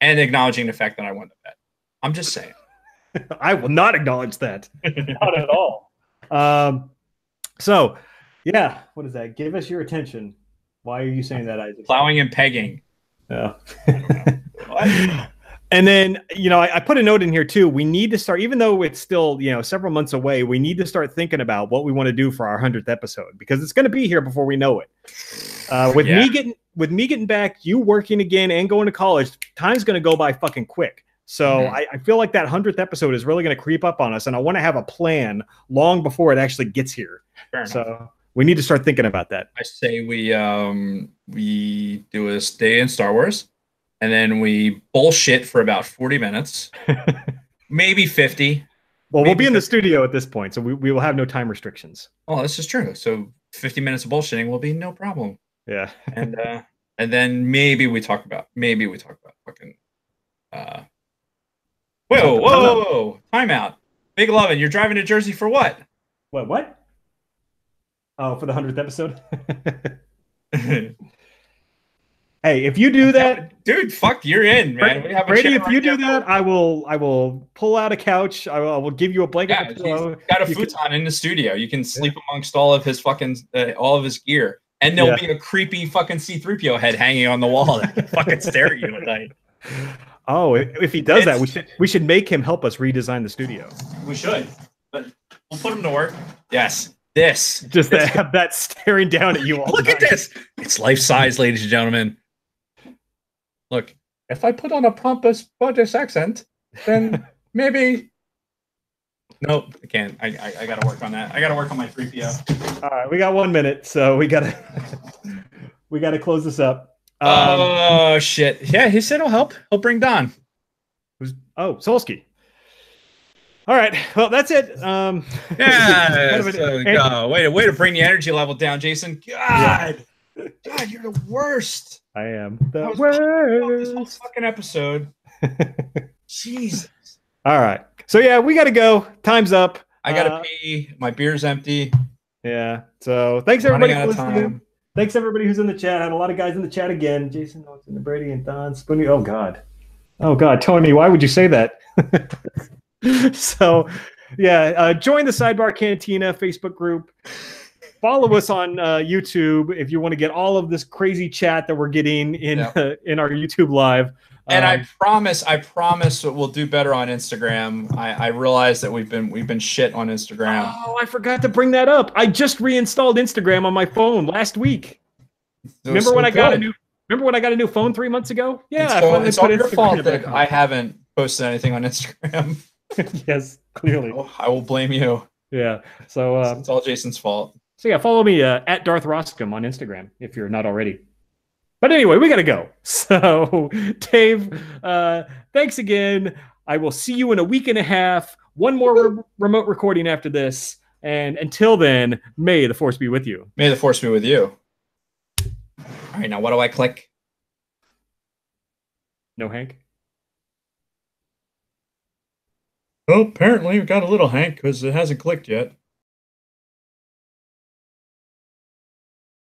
and acknowledging the fact that I won the bet. I'm just saying. I will not acknowledge that. Not at all. So, yeah. What is that? Give us your attention. Why are you saying that, Isaac? Plowing and pegging. Yeah. And then, I put a note in here too. We need to start, even though it's still, several months away, we need to start thinking about what we want to do for our 100th episode because it's going to be here before we know it. With me getting back, you working again and going to college, time's going to go by fucking quick. So I feel like that 100th episode is really going to creep up on us, and I want to have a plan long before it actually gets here. So we need to start thinking about that. I say we do a day in Star Wars, and then we bullshit for about 40 minutes, maybe 50. Well, we'll be in the studio at this point, so we will have no time restrictions. Oh, this is true. So 50 minutes of bullshitting will be no problem. Yeah. And then maybe we talk about fucking. Whoa! Timeout. Big Lovin', you're driving to Jersey for what? What? Oh, for the 100th episode? Hey, if you do that, dude, fuck, you're in, man. We have Brady, if you do that, I will pull out a couch. I will give you a blanket. Yeah, he's got a futon in the studio. You can sleep amongst all of his fucking all of his gear, and there'll be a creepy fucking C-3PO head hanging on the wall that can fucking stare at you at night. Oh, if he does that, we should make him help us redesign the studio. We should, but we'll put him to work. Yes. Just to have that staring down at you all Look the time. At this. It's life size, ladies and gentlemen. Look, if I put on a pompous British accent, then maybe. Nope, I can't. I got to work on that. I got to work on my 3PO. All right, we got 1 minute, so we gotta close this up. Oh shit! Yeah, he said he'll help. He'll bring Don. Solsky. All right. Well, that's it. Yeah. Way to bring the energy level down, Jason. God, you're the worst. I am the worst. This whole fucking episode. Jesus. All right. So yeah, we got to go. Time's up. I gotta pee. My beer's empty. Yeah. So thanks everybody for listening. Thanks everybody who's in the chat. I had a lot of guys in the chat again. Jason, Brady, and Don Spoonie. Oh God, Tony, why would you say that? So, yeah, join the Sidebar Cantina Facebook group. Follow us on YouTube if you want to get all of this crazy chat that we're getting in our YouTube live. And I promise we'll do better on Instagram. I realize that we've been shit on Instagram. Oh, I forgot to bring that up. I just reinstalled Instagram on my phone last week. Remember when I got a new phone 3 months ago? Yeah, it's all your fault that I haven't posted anything on Instagram. Yes, clearly. Oh, I will blame you. Yeah. So It's all Jason's fault. So yeah, follow me at Darth Roscom on Instagram if you're not already. But anyway, we gotta go. So Dave, thanks again. I will see you in a week and a half. One more remote recording after this. And until then, may the force be with you. May the force be with you. All right, now what do I click? No, Hank? Well, apparently we've got a little Hank because it hasn't clicked yet.